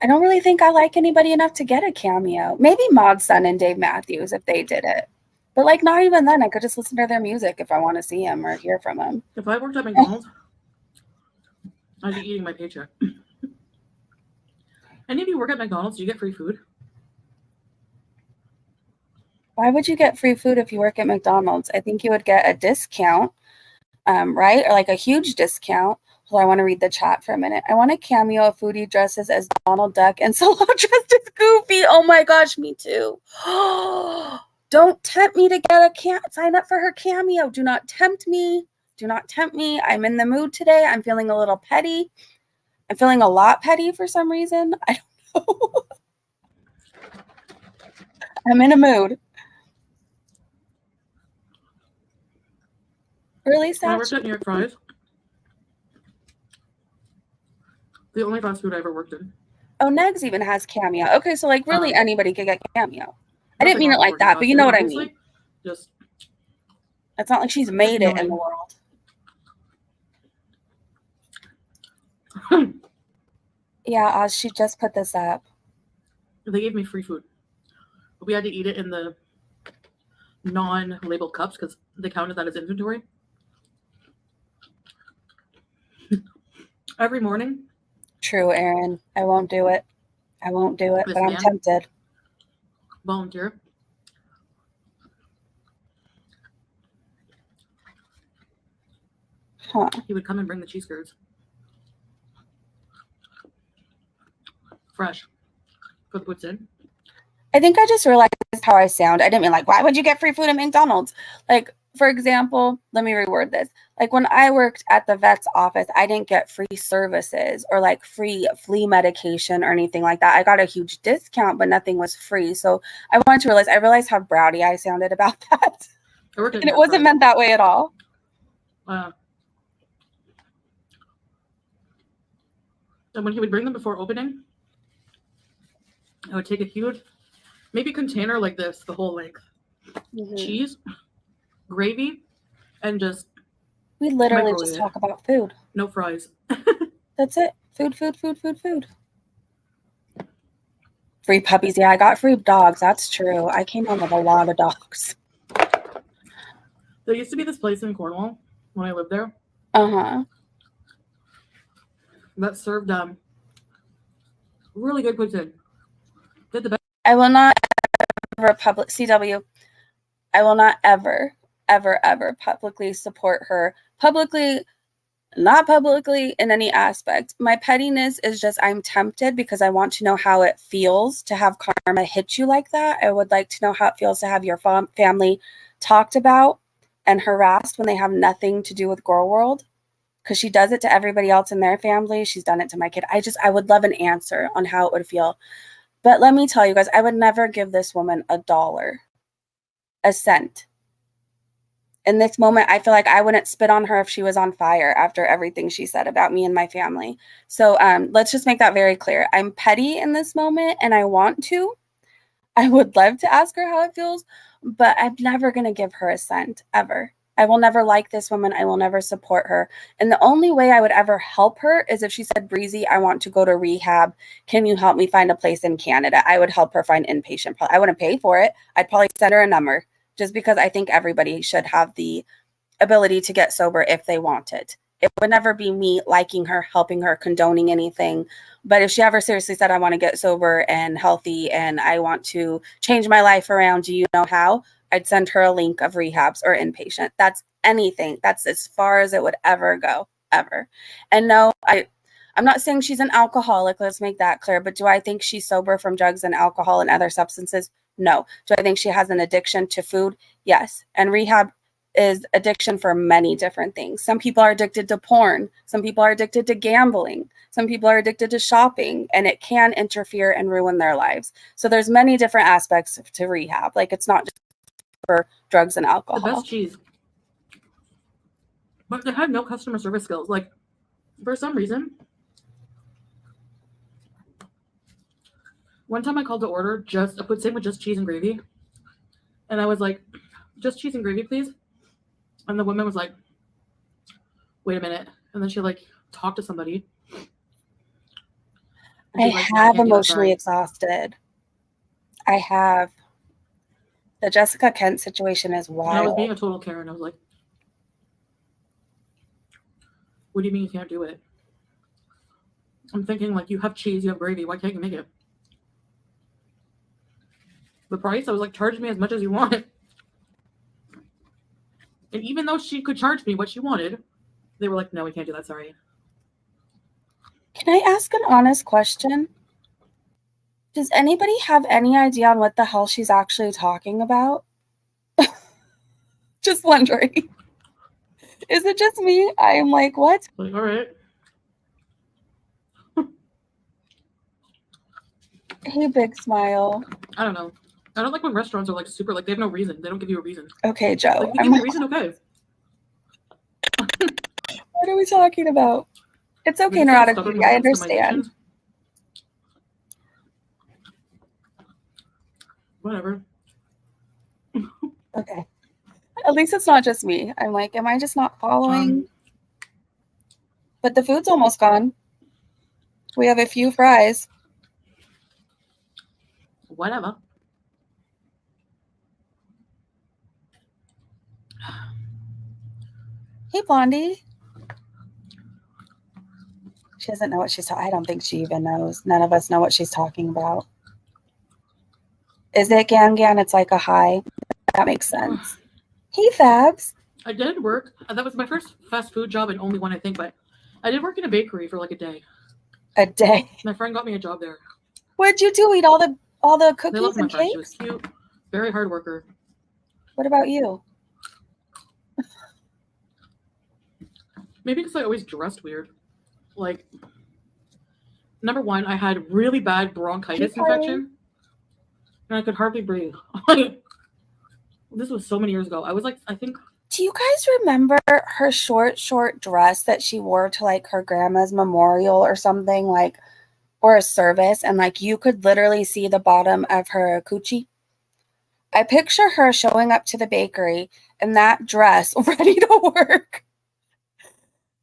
I don't really think I like anybody enough to get a cameo. Maybe Maud's son and Dave Matthews if they did it. But like not even then. I could just listen to their music if I want to see him or hear from him. If I worked at McDonald's, I'd be eating my paycheck. Any of you work at McDonald's? Do you get free food? Why would you get free food if you work at McDonald's? I think you would get a discount, right? Or like a huge discount. Well, I want to read the chat for a minute. I want a cameo of Foodie dresses as Donald Duck and Solo dressed as Goofy. Oh my gosh, me too. Don't tempt me to get a sign up for her cameo. Do not tempt me. Do not tempt me. I'm in the mood today. I'm feeling a little petty. I'm feeling a lot petty for some reason. I don't know. I'm in a mood. Really sad. When I worked at New York Fries, the only fast food I ever worked in. Oh, Negs even has cameo. Okay, so like really anybody could get cameo. I didn't mean it like that, but you know what I mean. Just it's not like she's made it in the world. Yeah, Oz, she just put this up. They gave me free food. But we had to eat it in the non-labeled cups because they counted that as inventory. Every morning. True, Aaron. I won't do it. I won't do it, but I'm tempted. Volunteer. Huh. He would come and bring the cheese curds. Fresh. Put what's in. I think I just realized how I sound. I didn't mean like, why would you get free food at McDonald's? Like, for example, let me reword this. Like when I worked at the vet's office, I didn't get free services or like free flea medication or anything like that. I got a huge discount, but nothing was free. So I wanted to realize, I realized how browdy I sounded about that. And it wasn't meant that way at all. And when he would bring them before opening, I would take a huge, maybe container like this, the whole length, cheese, gravy, and just We literally microwave just it. talk about food. No fries. That's it. Food, food, food, food, food. Free puppies. Yeah, I got free dogs. That's true. I came home with a lot of dogs. There used to be this place in Cornwall when I lived there Uh-huh. that served really good cuisine. Did the best. I will not ever CW. I will not ever, ever, ever publicly support her. Publicly, not publicly in any aspect. My pettiness is just I'm tempted because I want to know how it feels to have karma hit you like that. I would like to know how it feels to have your family talked about and harassed when they have nothing to do with Girl World. Because she does it to everybody else in their family. She's done it to my kid. I would love an answer on how it would feel. But let me tell you guys, I would never give this woman $1, a cent. In this moment, I feel like I wouldn't spit on her if she was on fire after everything she said about me and my family. So let's just make that very clear. I'm petty in this moment and I want to. I would love to ask her how it feels, but I'm never going to give her a cent, ever. I will never like this woman. I will never support her. And the only way I would ever help her is if she said, Breezy, I want to go to rehab. Can you help me find a place in Canada? I would help her find inpatient. I wouldn't pay for it. I'd probably send her a number just because I think everybody should have the ability to get sober if they want it. It would never be me liking her, helping her, condoning anything. But if she ever seriously said, I want to get sober and healthy and I want to change my life around, do you know how? I'd send her a link of rehabs or inpatient. That's anything. That's as far as it would ever go, ever. And no, I'm not saying she's an alcoholic. Let's make that clear. But do I think she's sober from drugs and alcohol and other substances? No. Do I think she has an addiction to food? Yes. And rehab is addiction for many different things. Some people are addicted to porn. Some people are addicted to gambling. Some people are addicted to shopping, and it can interfere and ruin their lives. So there's many different aspects to rehab. Like it's not just for drugs and alcohol. The best cheese. But they had no customer service skills. Like, for some reason, one time I called to order a put same with just cheese and gravy. And I was like, just cheese and gravy, please. And the woman was like, wait a minute. And then she like talked to somebody. I have emotionally exhausted. I have. The Jessica Kent situation is wild. And I was being a total Karen. I was like, what do you mean you can't do it? I'm thinking like you have cheese, you have gravy. Why can't you make it? The price, I was like, charge me as much as you want. And even though she could charge me what she wanted, they were like, no, we can't do that. Sorry. Can I ask an honest question? Does anybody have any idea on what the hell she's actually talking about? Just wondering. Is it just me? I'm like, what? Like, all right. Hey, big smile. I don't know. I don't like when restaurants are like super, like they have no reason. They don't give you a reason. Okay, Joe. Like, you give me a reason, okay. What are we talking about? It's okay, neurotic. I understand. Whatever. Okay. At least it's not just me. I'm like, am I just not following? But the food's almost gone. We have a few fries. Whatever. Hey, Blondie. She doesn't know what she's talking. I don't think she even knows. None of us know what she's talking about. Is it Gan? It's like a high. That makes sense. Hey, Fabs. I did work. That was my first fast food job and only one, I think. But I did work in a bakery for like a day. A day. My friend got me a job there. What'd you do? Eat all the cookies They loved my and friend. cakes? She was cute. Very hard worker. What about you? Maybe because I always dressed weird. Like, number one, I had really bad bronchitis infection. And I could hardly breathe. This was so many years ago. I was like, I think Do you guys remember her short dress that she wore to like her grandma's memorial or something, like, or a service, and like you could literally see the bottom of her coochie? I picture her showing up to the bakery in that dress ready to work.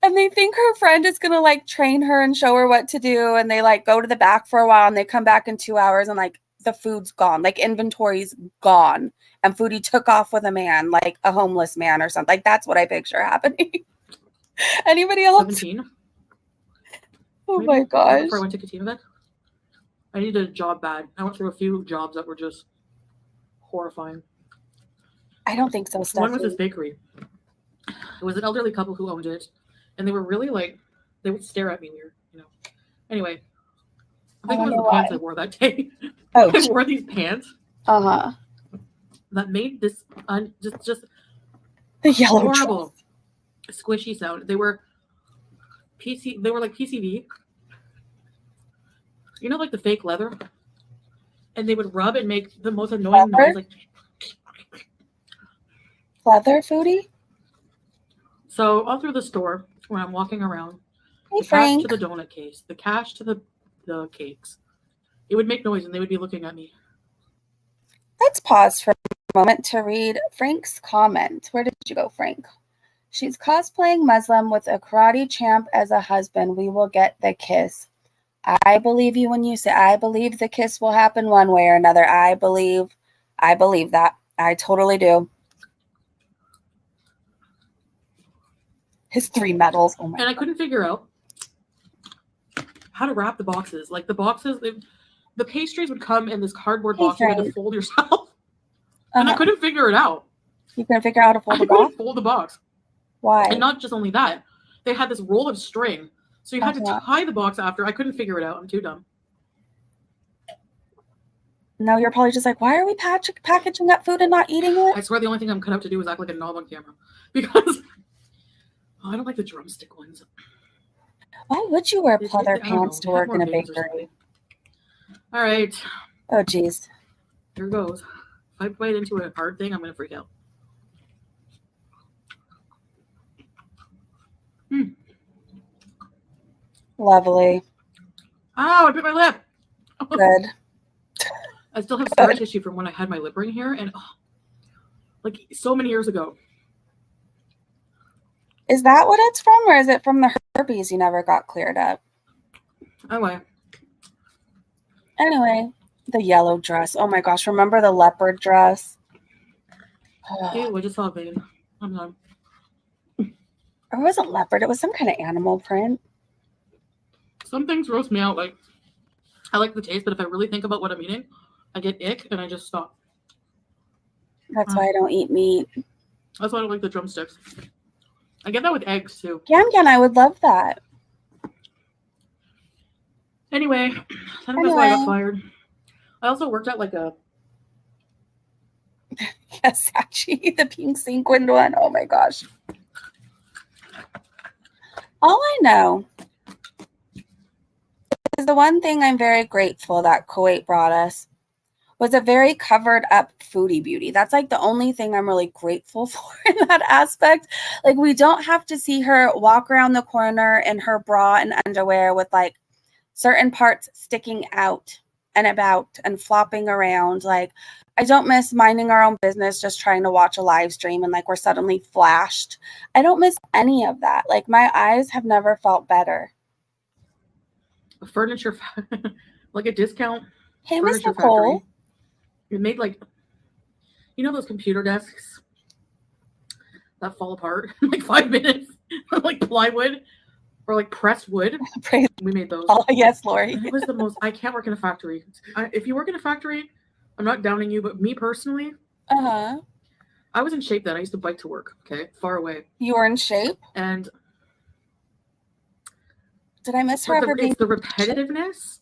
And they think her friend is going to like train her and show her what to do. And they like go to the back for a while and they come back in 2 hours and like the food's gone, like inventory's gone. And Foodie took off with a man, like a homeless man or something. Like that's what I picture happening. Anybody else? 17. Oh Maybe. my gosh. Before I went to Katima, I needed a job bad. I went through a few jobs that were just horrifying. I don't think so, Stephanie. One was this bakery. It was an elderly couple who owned it. And they were really like, they would stare at me weird, you know. Anyway, I think it was the pants I wore that day. Oh, I wore these pants that made this just the yellow horrible squishy sound. They were they were like PCV. You know, like the fake leather? And they would rub and make the most annoying noise, like leather, Foodie. So all through the store, when I'm walking around, Hey, the Frank. cash to the donut case, the cash to the cakes, it would make noise and they would be looking at me. Let's pause for a moment to read Frank's comment. Where did you go, Frank? She's cosplaying Muslim with a karate champ as a husband. We will get the kiss. I believe you when you say I believe the kiss will happen one way or another. I believe that. I totally do. His 3 medals. Oh my And I couldn't figure out how to wrap the boxes. Like the boxes, the pastries would come in this cardboard box you had to fold yourself. And I couldn't figure it out. You couldn't figure out how to fold the box? Fold the box. Why? And not just only that, they had this roll of string. So you had to tie the box after. I couldn't figure it out. I'm too dumb. No, you're probably just like, why are we packaging up food and not eating it? I swear the only thing I'm cut up to do is act like a knob on camera. Because I don't like the drumstick ones. Why would you wear pleather pants to work in a bakery? All right. Oh, geez. Here goes. If I bite into a hard thing, I'm going to freak out. Lovely. Oh, I bit my lip. Good. I still have scar tissue from when I had my lip ring here, and like so many years ago. Is that what it's from, or is it from the herpes you never got cleared up? Anyway, the yellow dress. Oh my gosh, remember the leopard dress? Ew, I just saw a vein. I'm done. It wasn't leopard. It was some kind of animal print. Some things roast me out. Like, I like the taste, but if I really think about what I'm eating, I get ick and I just stop. That's why I don't eat meat. That's why I don't like the drumsticks. I get that with eggs too. Yum, I would love that. Anyway, I think that's why I got fired. I also worked at like a... Yes, actually, the pink sequined one. Oh my gosh. All I know is the one thing I'm very grateful that Kuwait brought us was a very covered up foodie beauty. That's like the only thing I'm really grateful for in that aspect. Like we don't have to see her walk around the corner in her bra and underwear with like certain parts sticking out and about and flopping around. Like I don't miss minding our own business, just trying to watch a live stream and like we're suddenly flashed. I don't miss any of that. Like my eyes have never felt better. A furniture, like a discount. Hey, Miss Nicole. It made like, you know, those computer desks that fall apart in like 5 minutes, like plywood or like pressed wood. We made those. Oh, yes, Lori. It was the most. I can't work in a factory. If you work in a factory, I'm not downing you, but me personally, I was in shape then. I used to bike to work. Okay, far away. You were in shape, and did I miss her? It's the repetitiveness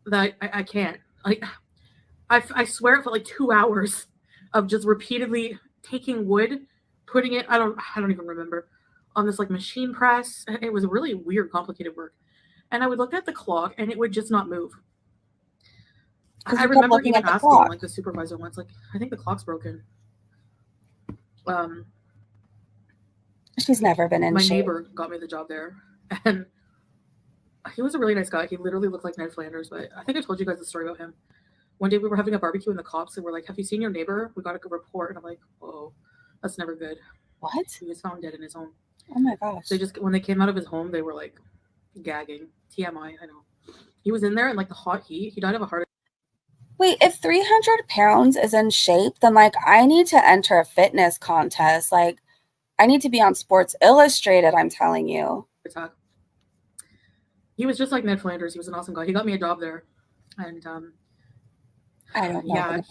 that I can't. Like, I swear it felt like 2 hours of just repeatedly taking wood, putting it. I don't even remember, on this like machine press. It was really weird, complicated work. And I would look at the clock and it would just not move. I remember even asking like the supervisor once, like, I think the clock's broken. She's never been in My shape. neighbor got me the job there, and he was a really nice guy. He literally looked like Ned Flanders, but I think I told you guys the story about him. One day we were having a barbecue and the cops were like, "Have you seen your neighbor? We got a good report." And I'm like, "Oh, that's never good." What? He was found dead in his home. Oh my gosh. They just, when they came out of his home, they were like gagging. TMI, I know. He was in there in like the hot heat. He died of a heart attack. Wait, if 300 pounds is in shape, then like I need to enter a fitness contest. Like I need to be on Sports Illustrated, I'm telling you. He was just like Ned Flanders. He was an awesome guy. He got me a job there. And I don't know. yeah,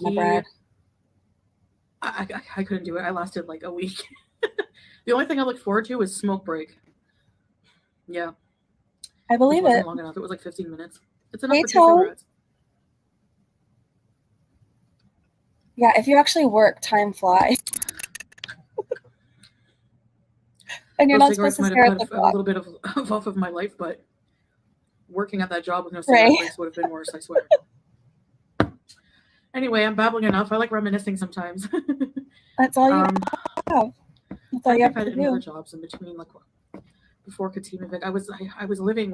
I couldn't do it. I lasted like a week. The only thing I looked forward to was smoke break. Yeah. I believe it. Wasn't it. long enough. It was like 15 minutes. It's enough Hey, for 2 Tom. cigarettes. Yeah, if you actually work, time flies. And you're Those not supposed cigarettes to might stare have at the cut a clock. little bit of off of my life, but working at that job with no cigarette Right. breaks would have been worse, I swear. Anyway, I'm babbling enough. I like reminiscing sometimes. That's all you have. That's all you have I've to had any other do. jobs in between, like before Katima Vic. I was living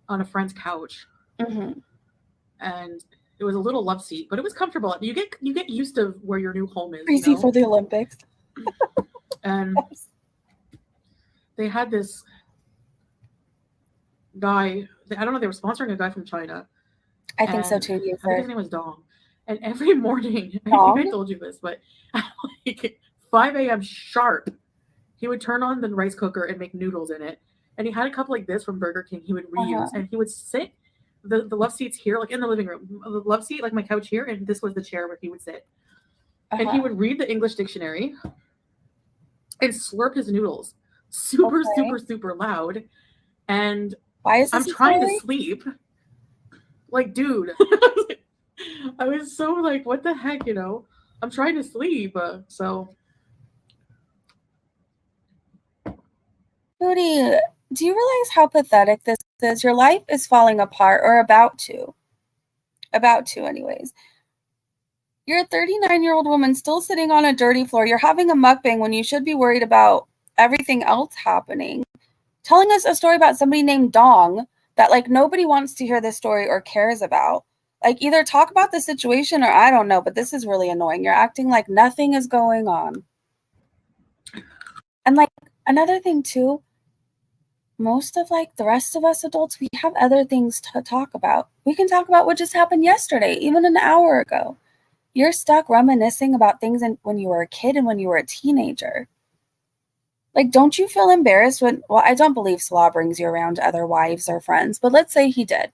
on a friend's couch, Mm-hmm. and it was a little love seat, but it was comfortable. You get used to where your new home is. Crazy for the Olympics. And they had this guy. I don't know. They were sponsoring a guy from China. I think so too. I think his name was Dong. And every morning, I think I told you this, but at like 5 a.m. sharp, he would turn on the rice cooker and make noodles in it. And he had a cup like this from Burger King he would reuse. And he would sit, the love seats here, like in the living room, the love seat, like my couch here, and this was the chair where he would sit. And he would read the English dictionary and slurp his noodles super loud. And why is this I'm trying to sleep. Like, dude, I was so like, what the heck, I'm trying to sleep. So. Foodie, do you realize how pathetic this is? Your life is falling apart, or about to. About to, anyways. You're a 39-year-old woman still sitting on a dirty floor. You're having a mukbang when you should be worried about everything else happening. Telling us a story about somebody named Dong that like nobody wants to hear this story or cares about. Like either talk about the situation or I don't know, but this is really annoying. You're acting like nothing is going on. And like another thing too, most of like the rest of us adults, we have other things to talk about. We can talk about what just happened yesterday, even an hour ago. You're stuck reminiscing about things when you were a kid and when you were a teenager. Like, don't you feel embarrassed when, well, I don't believe Salah brings you around to other wives or friends, but let's say he did.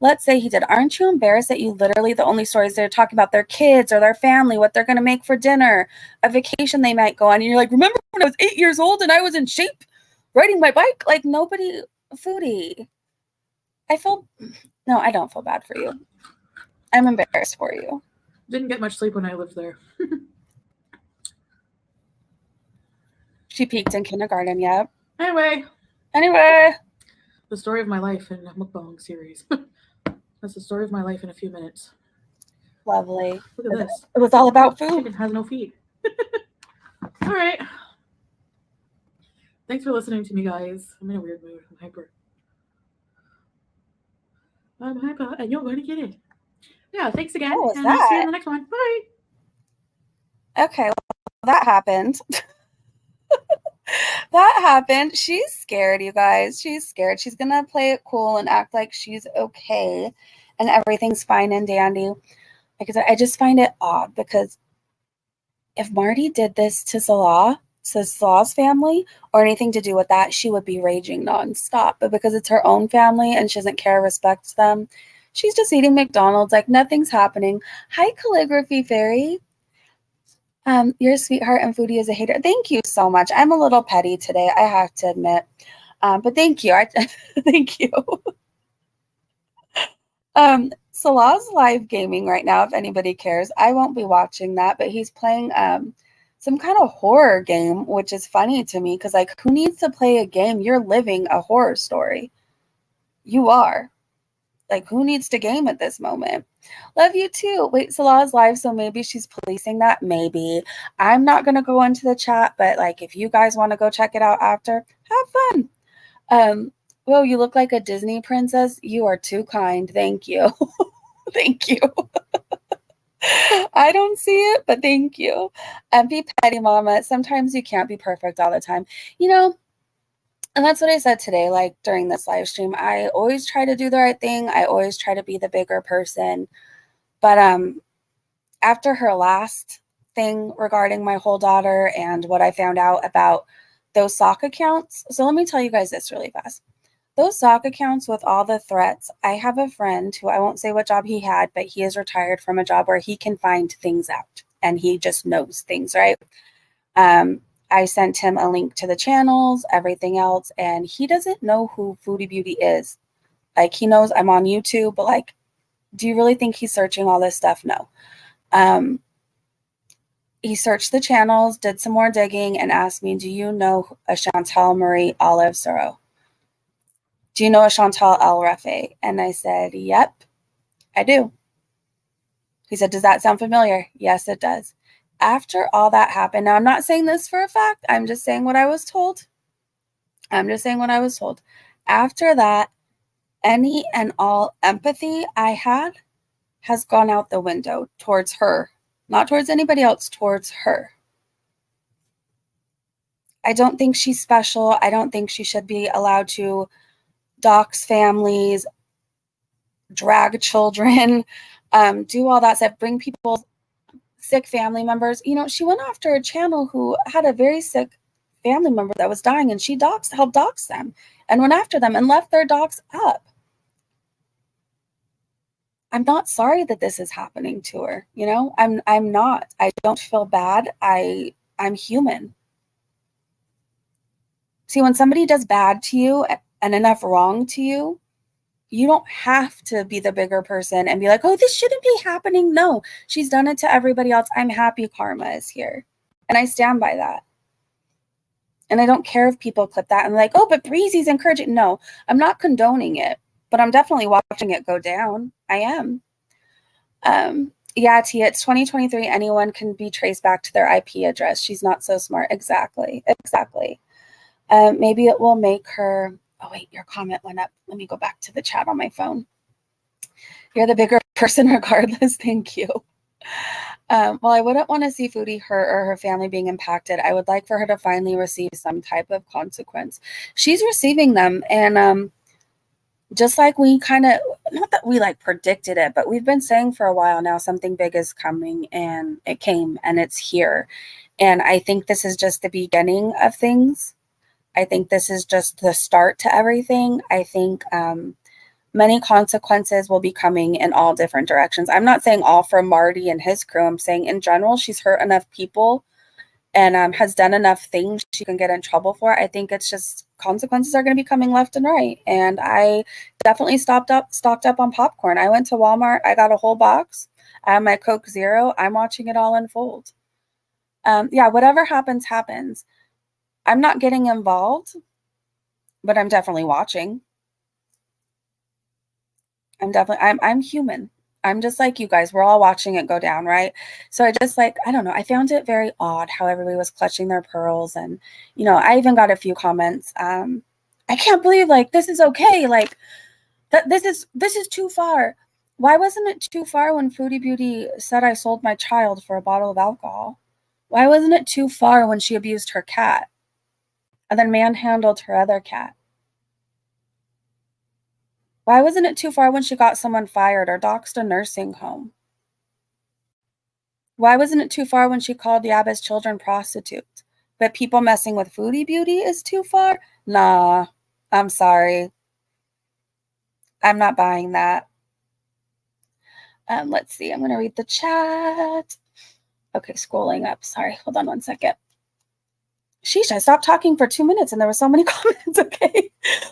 Aren't you embarrassed that you literally, the only stories they're talking about their kids or their family, what they're going to make for dinner, a vacation they might go on. And you're like, remember when I was 8 years old and I was in shape riding my bike? Like nobody, Foodie. I don't feel bad for you. I'm embarrassed for you. Didn't get much sleep when I lived there. She peaked in kindergarten, yep. Anyway. The story of my life in a mukbang series. That's the story of my life in a few minutes. Lovely. Look at this. It was all about food. Chicken has no feet. All right. Thanks for listening to me, guys. I'm in a weird mood. I'm hyper. And you're going to get it. Yeah, thanks again. What was and that? I'll see you in the next one. Bye. Okay, well, that happened. That happened. She's scared, you guys. She's scared. She's going to play it cool and act like she's okay and everything's fine and dandy. Because I just find it odd because if Marty did this to Salah's family, or anything to do with that, she would be raging nonstop. But because it's her own family and she doesn't care or respects them, she's just eating McDonald's like nothing's happening. Hi, Calligraphy Fairy. You're a sweetheart and Foodie is a hater. Thank you so much. I'm a little petty today, I have to admit. But thank you. Thank you. Salah's live gaming right now, if anybody cares. I won't be watching that, but he's playing some kind of horror game, which is funny to me because, like, who needs to play a game? You're living a horror story. You are. Like, who needs to game at this moment? Love you too. Wait, Salah's live, so maybe she's policing that. Maybe. I'm not going to go into the chat, but like, if you guys want to go check it out after, have fun. Well, you look like a Disney princess. You are too kind. Thank you. Thank you. I don't see it, but thank you. And be petty, mama. Sometimes you can't be perfect all the time. You know, and that's what I said today, like during this live stream. I always try to do the right thing. I always try to be the bigger person. But after her last thing regarding my whole daughter and what I found out about those sock accounts. So let me tell you guys this really fast. Those sock accounts with all the threats, I have a friend who, I won't say what job he had, but he is retired from a job where he can find things out and he just knows things, right? I sent him a link to the channels, everything else, and he doesn't know who Foodie Beauty is. Like, he knows I'm on YouTube, but like, do you really think he's searching all this stuff? No. He searched the channels, did some more digging, and asked me, do you know a Chantal Marie Olive Suro? Do you know a Chantal El Refe? And I said, yep, I do. He said, does that sound familiar? Yes, it does. After all that happened, now I'm not saying this for a fact. I'm just saying what I was told. After that, any and all empathy I had has gone out the window towards her, not towards anybody else, towards her. I don't think she's special. I don't think she should be allowed to dox families, drag children, do all that stuff, bring people, sick family members. You know, she went after a channel who had a very sick family member that was dying, and she helped dox them and went after them and left their docs up. I'm not sorry that this is happening to her. You know, I'm not. I don't feel bad. I'm human. See, when somebody does bad to you and enough wrong to you, you don't have to be the bigger person and be like, oh, this shouldn't be happening. No, she's done it to everybody else. I'm happy karma is here. And I stand by that. And I don't care if people clip that and like, oh, but Breezy's encouraging. No, I'm not condoning it, but I'm definitely watching it go down. I am. Yeah, Tia, it's 2023. Anyone can be traced back to their IP address. She's not so smart. Exactly. Maybe it will make her. Oh, wait, your comment went up. Let me go back to the chat on my phone. You're the bigger person regardless. Thank you. Well, I wouldn't want to see Foodie hurt or her family being impacted. I would like for her to finally receive some type of consequence. She's receiving them. And just like we kind of, not that we like predicted it, but we've been saying for a while now, something big is coming, and it came and it's here. And I think this is just the beginning of things. I think this is just the start to everything. I think many consequences will be coming in all different directions. I'm not saying all for Marty and his crew. I'm saying in general, she's hurt enough people and has done enough things she can get in trouble for. I think it's just consequences are going to be coming left and right. And I definitely stocked up on popcorn. I went to Walmart. I got a whole box. I have my Coke Zero. I'm watching it all unfold. Yeah, whatever happens, happens. I'm not getting involved, but I'm definitely watching. I'm human. I'm just like you guys. We're all watching it go down, right? So I don't know. I found it very odd how everybody was clutching their pearls. And, you know, I even got a few comments. I can't believe, like, this is okay. Like, this is too far. Why wasn't it too far when Foodie Beauty said I sold my child for a bottle of alcohol? Why wasn't it too far when she abused her cat and then manhandled her other cat? Why wasn't it too far when she got someone fired or doxed a nursing home? Why wasn't it too far when she called Yaba's children prostitutes? But people messing with Foodie Beauty is too far? Nah, I'm sorry. I'm not buying that. Let's see. I'm going to read the chat. Okay, scrolling up. Sorry, hold on one second. Sheesh, I stopped talking for 2 minutes and there were so many comments. Okay,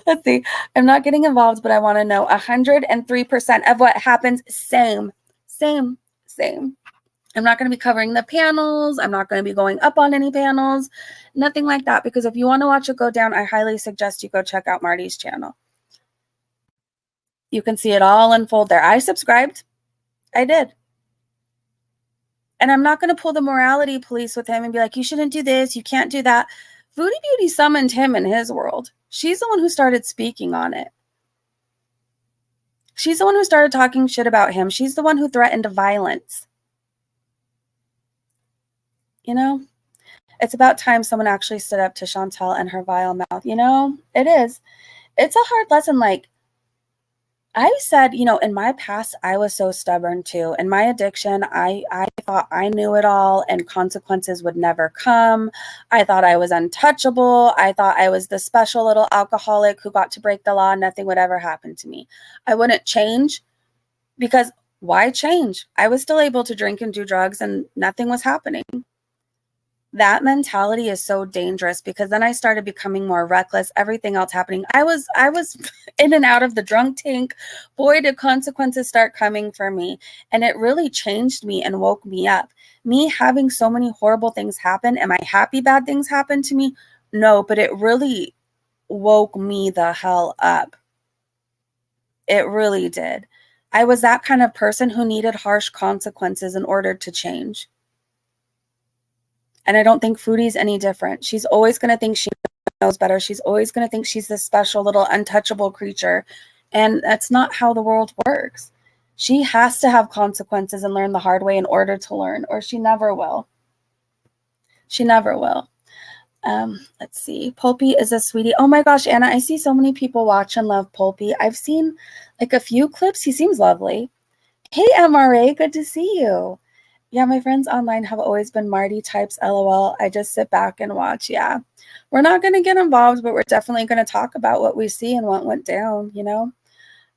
let's see. I'm not getting involved, but I want to know 103% of what happens. Same. I'm not going to be covering the panels. I'm not going to be going up on any panels. Nothing like that. Because if you want to watch it go down, I highly suggest you go check out Marty's channel. You can see it all unfold there. I subscribed. I did. And I'm not going to pull the morality police with him and be like, you shouldn't do this. You can't do that. Foodie Beauty summoned him in his world. She's the one who started speaking on it. She's the one who started talking shit about him. She's the one who threatened violence. You know, it's about time someone actually stood up to Chantel and her vile mouth. You know, it is. It's a hard lesson. Like, I said, you know, in my past, I was so stubborn too. In my addiction, I thought I knew it all and consequences would never come. I thought I was untouchable. I thought I was the special little alcoholic who got to break the law and nothing would ever happen to me. I wouldn't change because why change? I was still able to drink and do drugs and nothing was happening. That mentality is so dangerous because then I started becoming more reckless, everything else happening. I was in and out of the drunk tank. Boy, did consequences start coming for me. And it really changed me and woke me up. Me having so many horrible things happen. Am I happy bad things happened to me? No, but it really woke me the hell up. It really did. I was that kind of person who needed harsh consequences in order to change. And I don't think Foodie's any different. She's always going to think she knows better. She's always going to think she's this special little untouchable creature. And that's not how the world works. She has to have consequences and learn the hard way in order to learn, or she never will. She never will. Let's see. Pulpy is a sweetie. Oh my gosh, Anna, I see so many people watch and love Pulpy. I've seen like a few clips. He seems lovely. Hey, MRA, good to see you. Yeah, my friends online have always been Marty types, LOL. I just sit back and watch. Yeah, we're not going to get involved, but we're definitely going to talk about what we see and what went down, you know.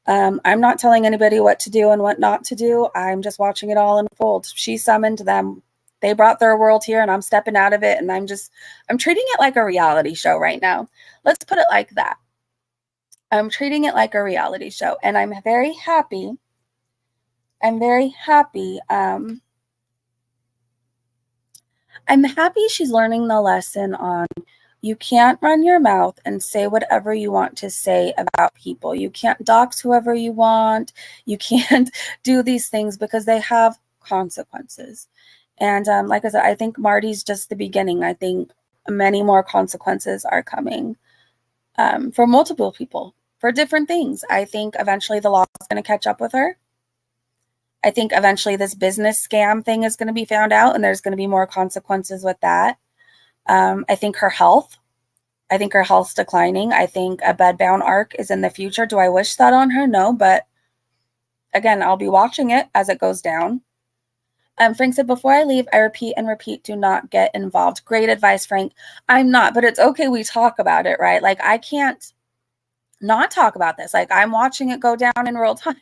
I'm not telling anybody what to do and what not to do. I'm just watching it all unfold. She summoned them. They brought their world here and I'm stepping out of it. And I'm treating it like a reality show right now. Let's put it like that. I'm treating it like a reality show and I'm very happy. I'm very happy. I'm happy she's learning the lesson on you can't run your mouth and say whatever you want to say about people. You can't dox whoever you want. You can't do these things because they have consequences. And like I said, I think Marty's just the beginning. I think many more consequences are coming for multiple people for different things. I think eventually the law is going to catch up with her. I think eventually this business scam thing is going to be found out and there's going to be more consequences with that. I think her health's declining. I think a bedbound arc is in the future. Do I wish that on her? No, but again, I'll be watching it as it goes down. Frank said, before I leave, I repeat and repeat, do not get involved. Great advice, Frank. I'm not, but it's okay. We talk about it, right? Like I can't not talk about this. Like I'm watching it go down in real time.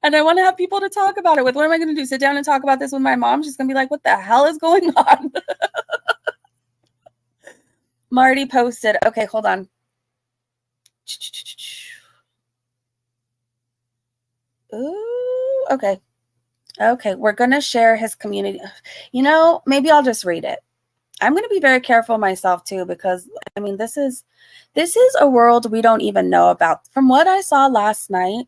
And I want to have people to talk about it with. What am I going to do? Sit down and talk about this with my mom? She's going to be like, what the hell is going on? Marty posted. Okay, hold on. Ooh, okay. Okay, we're going to share his community. You know, maybe I'll just read it. I'm going to be very careful myself too, because I mean, this is a world we don't even know about. From what I saw last night,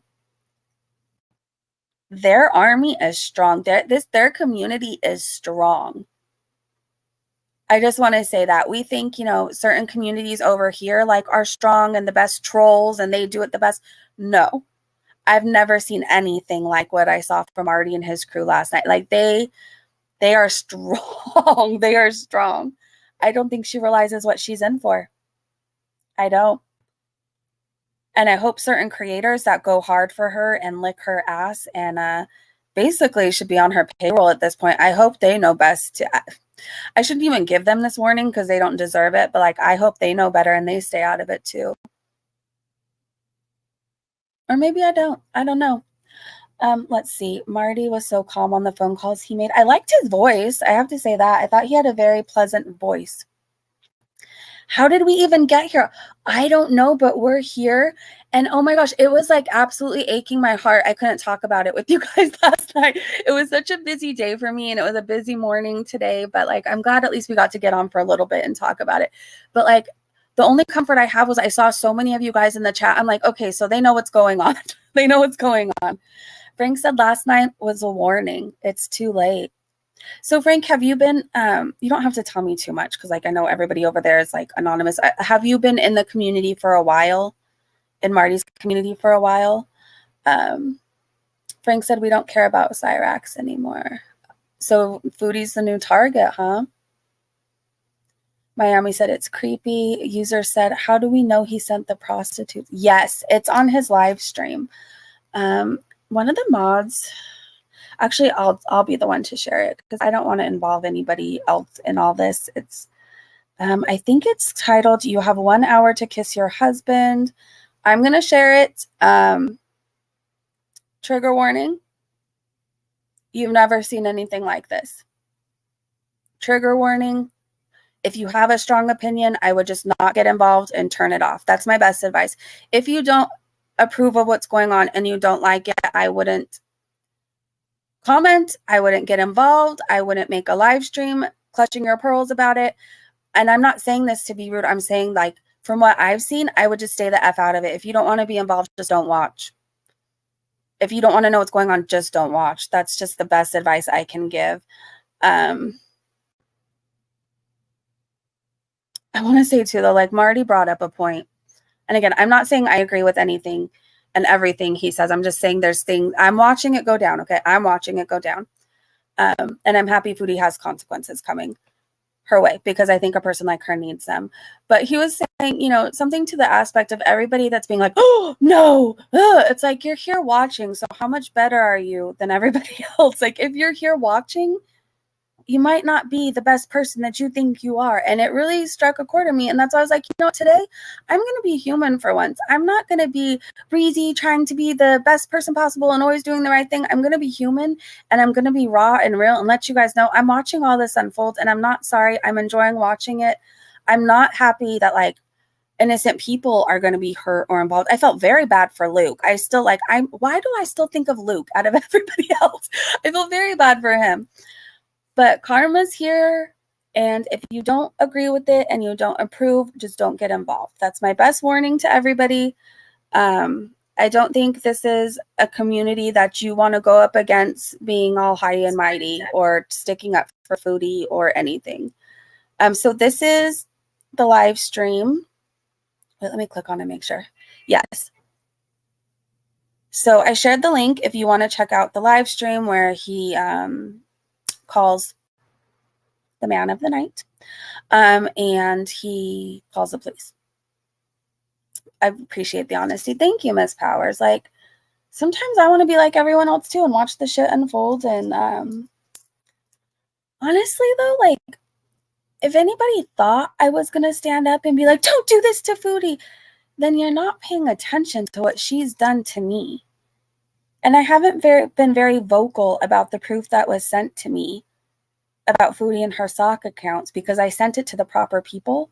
their army is strong. Their community is strong. I just want to say that we think, you know, certain communities over here like are strong and the best trolls and they do it the best. No, I've never seen anything like what I saw from Marty and his crew last night. Like they are strong. They are strong. I don't think she realizes what she's in for. I don't. And I hope certain creators that go hard for her and lick her ass and basically should be on her payroll at this point. I hope they know best. I shouldn't even give them this warning because they don't deserve it. But like, I hope they know better and they stay out of it too. Or maybe I don't. I don't know. Let's see. Marty was so calm on the phone calls he made. I liked his voice. I have to say that. I thought he had a very pleasant voice. How did we even get here? I don't know, but we're here. And oh my gosh, it was like absolutely aching my heart. I couldn't talk about it with you guys last night. It was such a busy day for me and it was a busy morning today, but like, I'm glad at least we got to get on for a little bit and talk about it. But like The only comfort I have was I saw so many of you guys in the chat. I'm like, okay, so they know what's going on. They know what's going on. Frank said last night was a warning. It's too late. So Frank, have you been, you don't have to tell me too much because like I know everybody over there is like anonymous. Have you been in the community for a while? In Marty's community for a while? Frank said we don't care about Cyrax anymore. So Foodie's the new target, huh? Miami said it's creepy. User said, how do we know he sent the prostitutes? Yes, it's on his live stream. One of the mods, actually, I'll be the one to share it because I don't want to involve anybody else in all this. It's, I think it's titled, "You Have 1 Hour to Kiss Your Husband." I'm going to share it. Trigger warning. You've never seen anything like this. Trigger warning. If you have a strong opinion, I would just not get involved and turn it off. That's my best advice. If you don't approve of what's going on and you don't like it, I wouldn't comment. I wouldn't get involved. I wouldn't make a live stream clutching your pearls about it. And I'm not saying this to be rude. I'm saying like from what I've seen, I would just stay the F out of it. If you don't want to be involved, just don't watch. If you don't want to know what's going on, just don't watch. That's just the best advice I can give. I want to say too, though, like Marty brought up a point. And again, I'm not saying I agree with anything and everything he says. I'm just saying there's things, I'm watching it go down. Okay. I'm watching it go down. And I'm happy Foodie has consequences coming her way because I think a person like her needs them. But he was saying, you know, something to the aspect of everybody that's being like, oh, no, it's like you're here watching. So how much better are you than everybody else? Like if you're here watching, you might not be the best person that you think you are. And it really struck a chord in me. And that's why I was like, you know, today I'm going to be human for once. I'm not going to be breezy, trying to be the best person possible and always doing the right thing. I'm going to be human and I'm going to be raw and real and let you guys know I'm watching all this unfold and I'm not sorry. I'm enjoying watching it. I'm not happy that like innocent people are going to be hurt or involved. I felt very bad for Luke. I still like, why do I still think of Luke out of everybody else? I feel very bad for him. But karma's here, and if you don't agree with it and you don't approve, just don't get involved. That's my best warning to everybody. I don't think this is a community that you want to go up against being all high and mighty or sticking up for Foodie or anything. So this is the live stream. Wait, let me click on it and make sure. Yes. So I shared the link if you want to check out the live stream where he calls the man of the night and he calls the police. I appreciate the honesty. Thank you, Miss Powers. Like sometimes I want to be like everyone else too and watch the shit unfold. And honestly though, like if anybody thought I was going to stand up and be like, don't do this to Foodie, then you're not paying attention to what she's done to me. And I haven't been very vocal about the proof that was sent to me about Foodie and her sock accounts because I sent it to the proper people.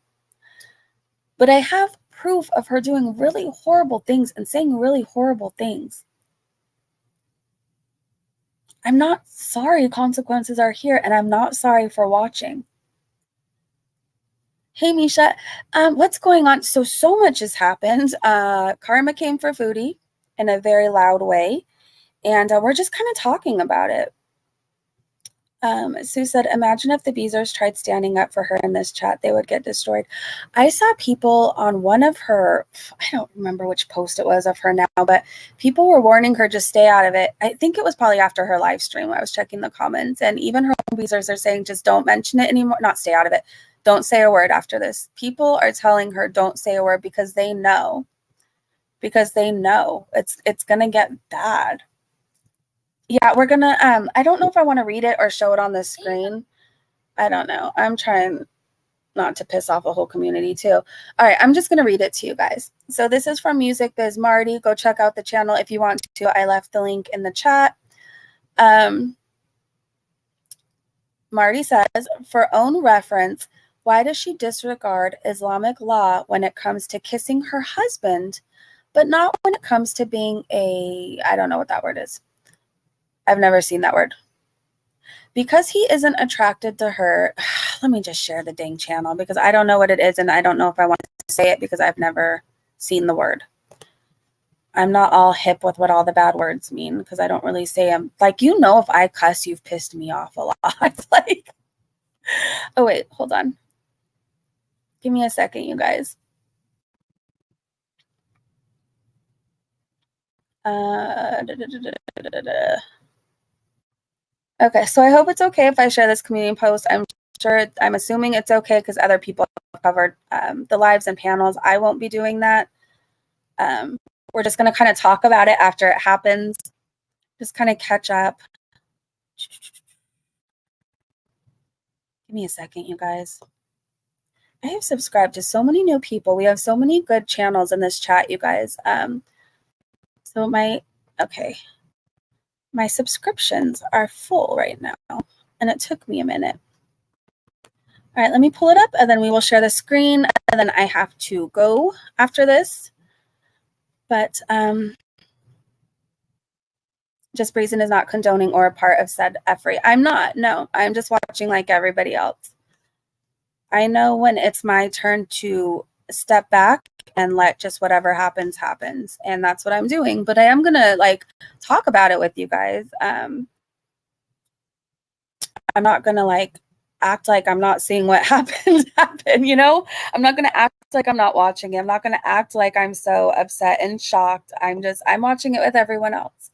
But I have proof of her doing really horrible things and saying really horrible things. I'm not sorry consequences are here, and I'm not sorry for watching. Hey, Misha, what's going on? So much has happened. Karma came for Foodie in a very loud way, and we're just kind of talking about it. Sue said, imagine if the Beezers tried standing up for her in this chat, they would get destroyed. I saw people on one of her, I don't remember which post it was of her now, but people were warning her, just stay out of it. I think it was probably after her live stream. I was checking the comments, and even her own Beezers are saying, just don't mention it anymore. Not stay out of it. Don't say a word after this. People are telling her, don't say a word because they know. Because they know it's going to get bad. Yeah, we're going to, I don't know if I want to read it or show it on the screen. I don't know. I'm trying not to piss off a whole community too. All right, I'm just going to read it to you guys. So this is from Music Biz Marty. Go check out the channel if you want to. I left the link in the chat. Marty says, for own reference, why does she disregard Islamic law when it comes to kissing her husband, but not when it comes to being I don't know what that word is. I've never seen that word. Because he isn't attracted to her. Let me just share the dang channel because I don't know what it is and I don't know if I want to say it because I've never seen the word. I'm not all hip with what all the bad words mean because I don't really say them. Like, you know, if I cuss, you've pissed me off a lot. Like, oh, wait, hold on. Give me a second, you guys. Okay, so I hope it's okay if I share this community post. I'm assuming it's okay because other people have covered the lives and panels. I won't be doing that. We're just going to kind of talk about it after it happens. Just kind of catch up. Give me a second, you guys. I have subscribed to so many new people. We have so many good channels in this chat, you guys. So my subscriptions are full right now, and it took me a minute. All right, let me pull it up, and then we will share the screen, and then I have to go after this. But Just Brazen is not condoning or a part of said effery. I'm not. No, I'm just watching like everybody else. I know when it's my turn to step back and let just whatever happens, happens. And that's what I'm doing. But I am going to like talk about it with you guys. I'm not going to like act like I'm not seeing what happened happen, you know? I'm not going to act like I'm not watching it. I'm not going to act like I'm so upset and shocked. I'm watching it with everyone else.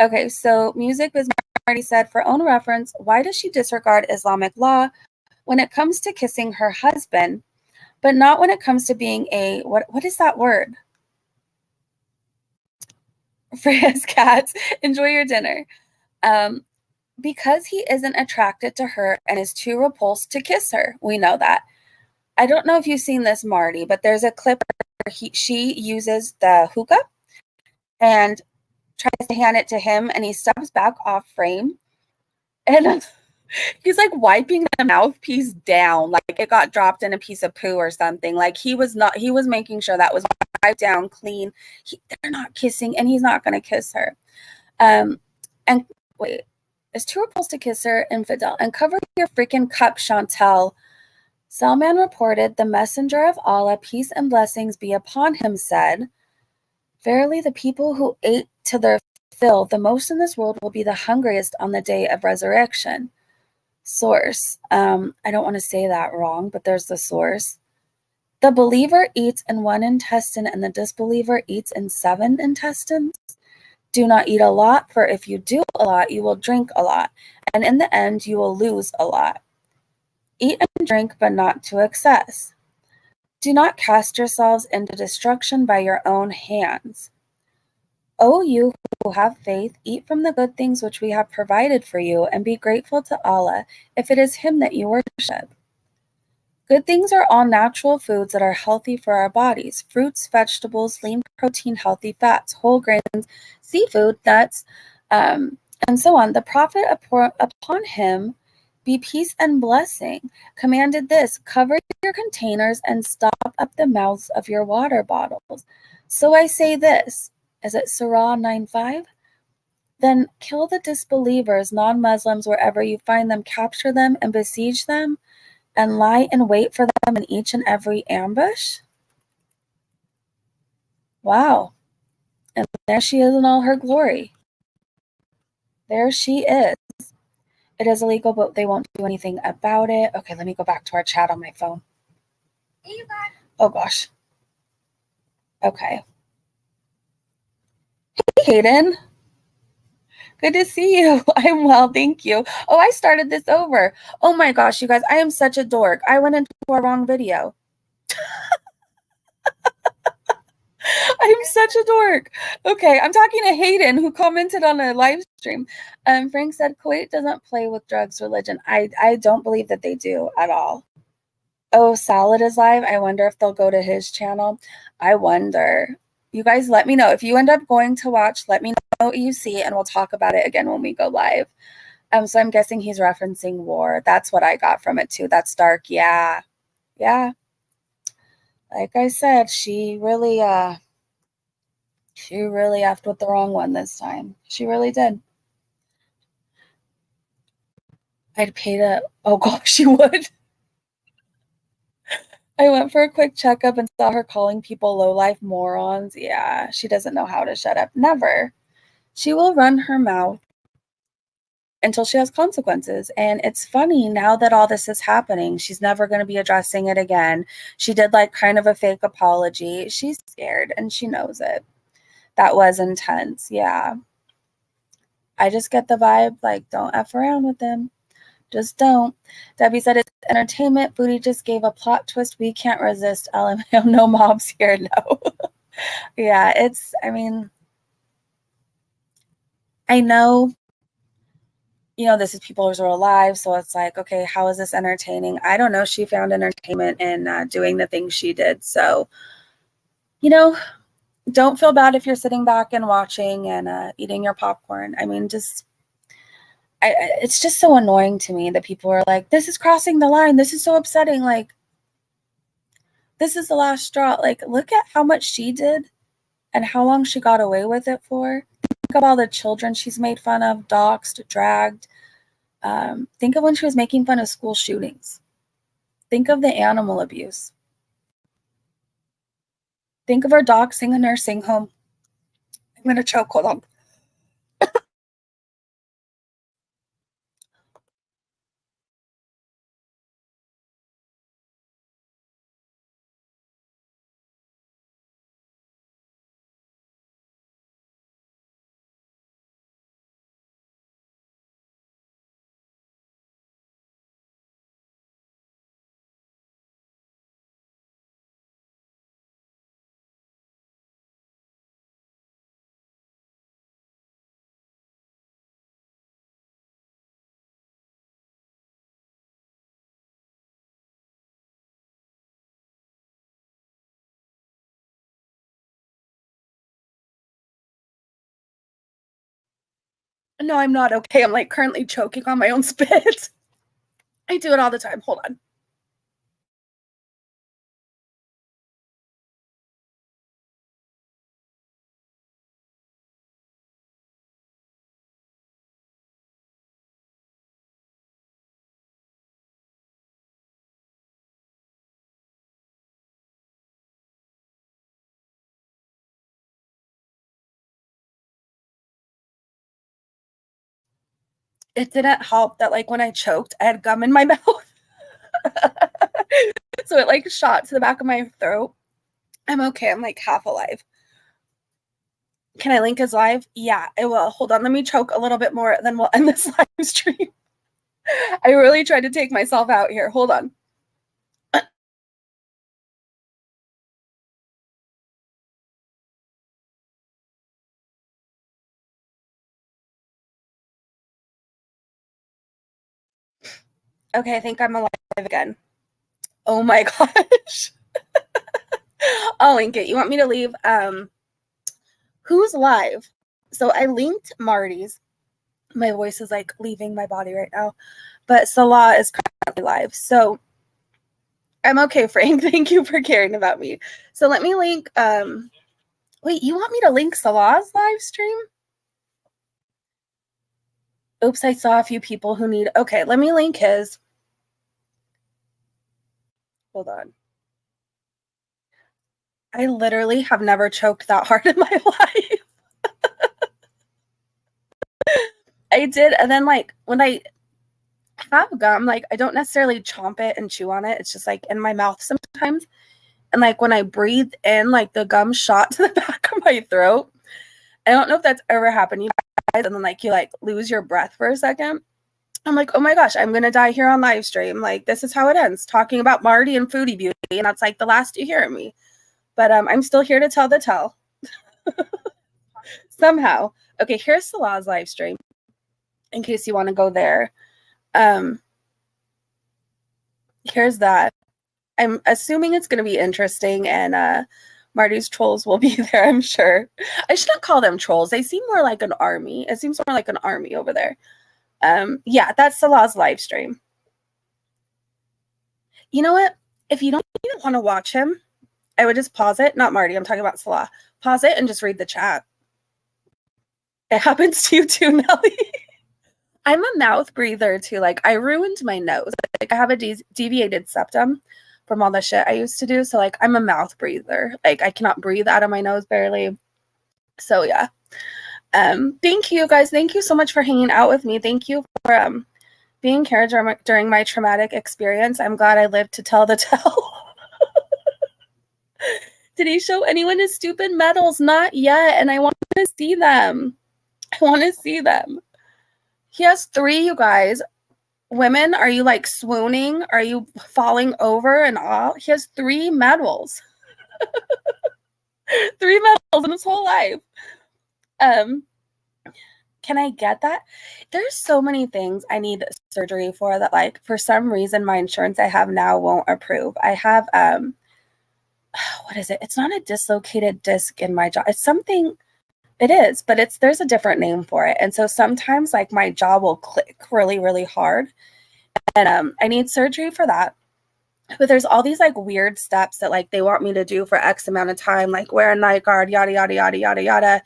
Okay, so Music Biz Marty said, for own reference, why does she disregard Islamic law when it comes to kissing her husband, but not when it comes to being a, what is that word? Freya's cats, enjoy your dinner. Because he isn't attracted to her and is too repulsed to kiss her. We know that. I don't know if you've seen this, Marty, but there's a clip where she uses the hookah and tries to hand it to him, and he steps back off frame. And he's like wiping the mouthpiece down like it got dropped in a piece of poo or something. Like he was making sure that was wiped down clean. They're not kissing, and he's not going to kiss her. And wait, is too repulsed to kiss her, infidel, and cover your freaking cup, Chantel. Salman reported, the messenger of Allah, peace and blessings be upon him, said, verily the people who ate to their fill the most in this world will be the hungriest on the day of resurrection. Source. I don't want to say that wrong, but there's the source. The believer eats in one intestine and the disbeliever eats in 7 intestines. Do not eat a lot, for if you do a lot, you will drink a lot, and in the end, you will lose a lot. Eat and drink, but not to excess. Do not cast yourselves into destruction by your own hands. O you who have faith, eat from the good things which we have provided for you, and be grateful to Allah if it is Him that you worship. Good things are all natural foods that are healthy for our bodies: fruits, vegetables, lean protein, healthy fats, whole grains, seafood, nuts, and so on. The Prophet upon him be peace and blessing commanded this: cover your containers and stop up the mouths of your water bottles. So I say this, is it Surah 9:5? Then kill the disbelievers, non-Muslims, wherever you find them, capture them and besiege them, and lie in wait for them in each and every ambush. Wow. And there she is in all her glory. There she is. It is illegal, but they won't do anything about it. Okay, let me go back to our chat on my phone. Oh, gosh. Okay. Hey, Hayden. Good to see you. I'm well, thank you. Oh, I started this over. Oh, my gosh, you guys, I am such a dork. I went into a wrong video. I'm such a dork. Okay, I'm talking to Hayden, who commented on a live stream. Frank said, Kuwait doesn't play with drugs, religion. I don't believe that they do at all. Oh, Salad is live. I wonder if they'll go to his channel. I wonder. You guys let me know. If you end up going to watch, let me know what you see, and we'll talk about it again when we go live. So I'm guessing he's referencing war. That's what I got from it, too. That's dark. Yeah. Yeah. Like I said, she really effed with the wrong one this time. She really did. I'd pay to, oh gosh, she would. I went for a quick checkup and saw her calling people low-life morons. Yeah, she doesn't know how to shut up. Never. She will run her mouth until she has consequences. And it's funny now that all this is happening, she's never going to be addressing it again. She did like kind of a fake apology. She's scared and she knows it. That was intense. Yeah. I just get the vibe, like, don't F around with them. Just don't. Debbie said it's entertainment. Foodie just gave a plot twist we can't resist. LMAO, no mobs here, no. Yeah, it's, I mean, I know, you know, this is People Who Are Alive, so it's like, okay, how is this entertaining? I don't know. She found entertainment in doing the things she did. So, you know, don't feel bad if you're sitting back and watching and eating your popcorn. I mean, just, it's just so annoying to me that people are like, this is crossing the line. This is so upsetting. Like, this is the last straw. Like, look at how much she did and how long she got away with it for. Think of all the children she's made fun of, doxxed, dragged. Think of when she was making fun of school shootings. Think of the animal abuse. Think of her doxing a nursing home. I'm going to choke. Hold on. No, I'm not okay. I'm like currently choking on my own spit. I do it all the time. Hold on. It didn't help that like when I choked, I had gum in my mouth. So it like shot to the back of my throat. I'm okay. I'm like half alive. Can I link his live? Yeah, it will. Hold on. Let me choke a little bit more, then we'll end this live stream. I really tried to take myself out here. Hold on. Okay, I think I'm alive again. Oh my gosh. I'll link it. You want me to leave? Who's live? So I linked Marty's. My voice is like leaving my body right now. But Salah is currently live. So I'm okay, Frank. Thank you for caring about me. So let me link. Wait, you want me to link Salah's live stream? Oops, I saw a few people who need. Okay, let me link his. Hold on. I literally have never choked that hard in my life. I did, and then like when I have gum, like I don't necessarily chomp it and chew on it. It's just like in my mouth sometimes. And like when I breathe in, like the gum shot to the back of my throat. I don't know if that's ever happened to you guys, and then like you like lose your breath for a second. I'm like, oh my gosh, I'm gonna die here on live stream. Like this is how it ends, talking about Marty and Foodie Beauty, and that's like the last you hear of me. But I'm still here to tell the tale. Somehow. Okay, here's Salah's live stream in case you want to go there. Here's that. I'm assuming it's going to be interesting, and Marty's trolls will be there, I'm sure. I shouldn't call them trolls. They seem more like an army. It seems more like an army over there. Yeah, that's Salah's live stream. You know what? If you don't even want to watch him, I would just pause it. Not Marty, I'm talking about Salah. Pause it and just read the chat. It happens to you too, Nelly. I'm a mouth breather too. Like I ruined my nose. Like I have a deviated septum from all the shit I used to do. So like I'm a mouth breather. Like I cannot breathe out of my nose barely. So yeah. Thank you guys. Thank you so much for hanging out with me. Thank you for being here during my traumatic experience. I'm glad I lived to tell the tale. Did he show anyone his stupid medals? Not yet. And I want to see them. I want to see them. He has 3, you guys. Women, are you like swooning? Are you falling over and all? He has 3 medals. 3 medals in his whole life. Can I get that? There's so many things I need surgery for that, like, for some reason, my insurance I have now won't approve. I have, what is it? It's not a dislocated disc in my jaw. It's something, it is, but there's a different name for it. And so sometimes, like, my jaw will click really, really hard. And I need surgery for that. But there's all these, like, weird steps that, like, they want me to do for X amount of time, like wear a night guard, yada, yada, yada, yada, yada.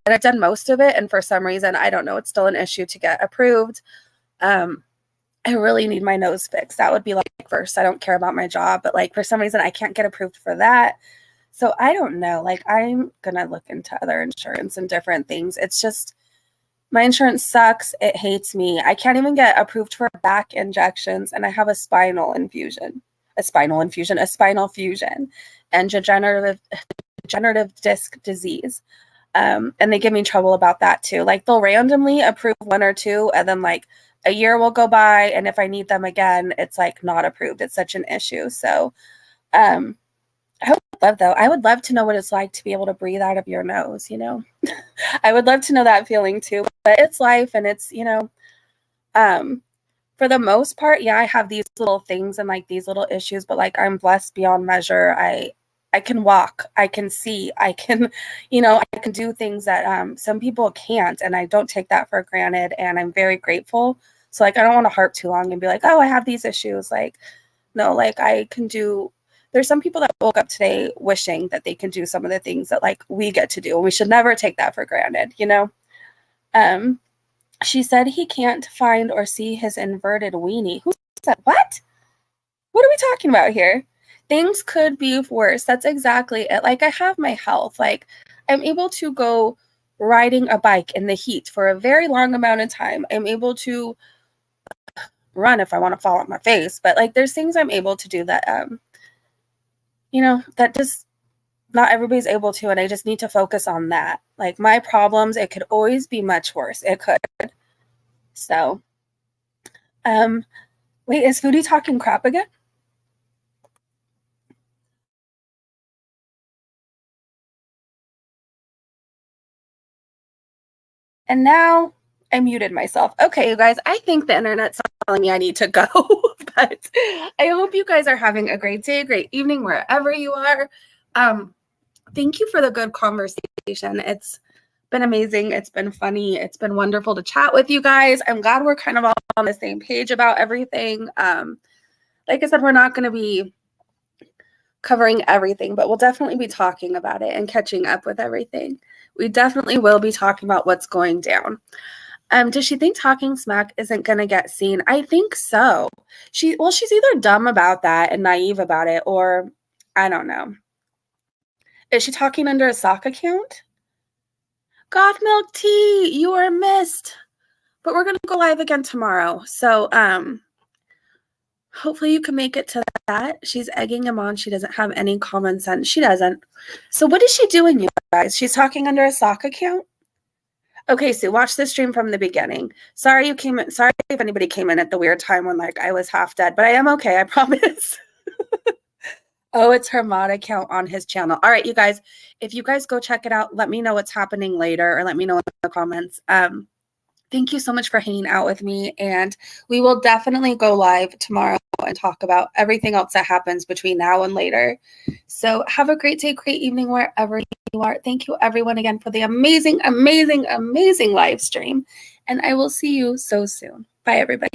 And I've done most of it, and for some reason, I don't know, it's still an issue to get approved. I really need my nose fixed. That would be like first. I don't care about my job, but like for some reason, I can't get approved for that. So I don't know. Like I'm gonna look into other insurance and different things. It's just my insurance sucks. It hates me. I can't even get approved for back injections, and I have a spinal fusion, and degenerative disc disease. And they give me trouble about that too. Like they'll randomly approve 1 or 2, and then like a year will go by, and if I need them again, it's like not approved. It's such an issue. So I would love to know what it's like to be able to breathe out of your nose, you know. I would love to know that feeling too. But it's life, and it's, you know, for the most part, yeah, I have these little things and like these little issues, but like I'm blessed beyond measure. I can walk, I can see, I can, you know, I can do things that some people can't, and I don't take that for granted, and I'm very grateful. So like I don't want to harp too long and be like, oh, I have these issues. Like, no, like I can do, there's some people that woke up today wishing that they can do some of the things that like we get to do, and we should never take that for granted, you know? She said he can't find or see his inverted weenie. Who said what? What are we talking about here? Things could be worse. That's exactly it. Like I have my health. Like I'm able to go riding a bike in the heat for a very long amount of time. I'm able to run if I want to fall on my face. But like there's things I'm able to do that, you know, that just not everybody's able to. And I just need to focus on that. Like my problems, it could always be much worse. It could. So, wait, is Foodie talking crap again? And now I muted myself. Okay, you guys, I think the internet's telling me I need to go, but I hope you guys are having a great day, great evening, wherever you are. Thank you for the good conversation. It's been amazing. It's been funny. It's been wonderful to chat with you guys. I'm glad we're kind of all on the same page about everything. Like I said, we're not going to be covering everything, but we'll definitely be talking about it and catching up with everything. We definitely will be talking about what's going down. Does she think talking smack isn't going to get seen? I think so. She's either dumb about that and naive about it, or I don't know. Is she talking under a sock account? God Milk Tea, you are missed. But we're going to go live again tomorrow. So, hopefully you can make it to that. She's egging him on. She doesn't have any common sense. She doesn't. So what is she doing, you guys? She's talking under a sock account? Okay, so watch the stream from the beginning. Sorry you came in. Sorry if anybody came in at the weird time when like I was half dead, but I am okay, I promise. Oh, it's her mod account on his channel. All right, you guys, if you guys go check it out, let me know what's happening later, or let me know in the comments. Thank you so much for hanging out with me, and we will definitely go live tomorrow and talk about everything else that happens between now and later. So have a great day, great evening, wherever you are. Thank you everyone again for the amazing, amazing, amazing live stream, and I will see you so soon. Bye, everybody.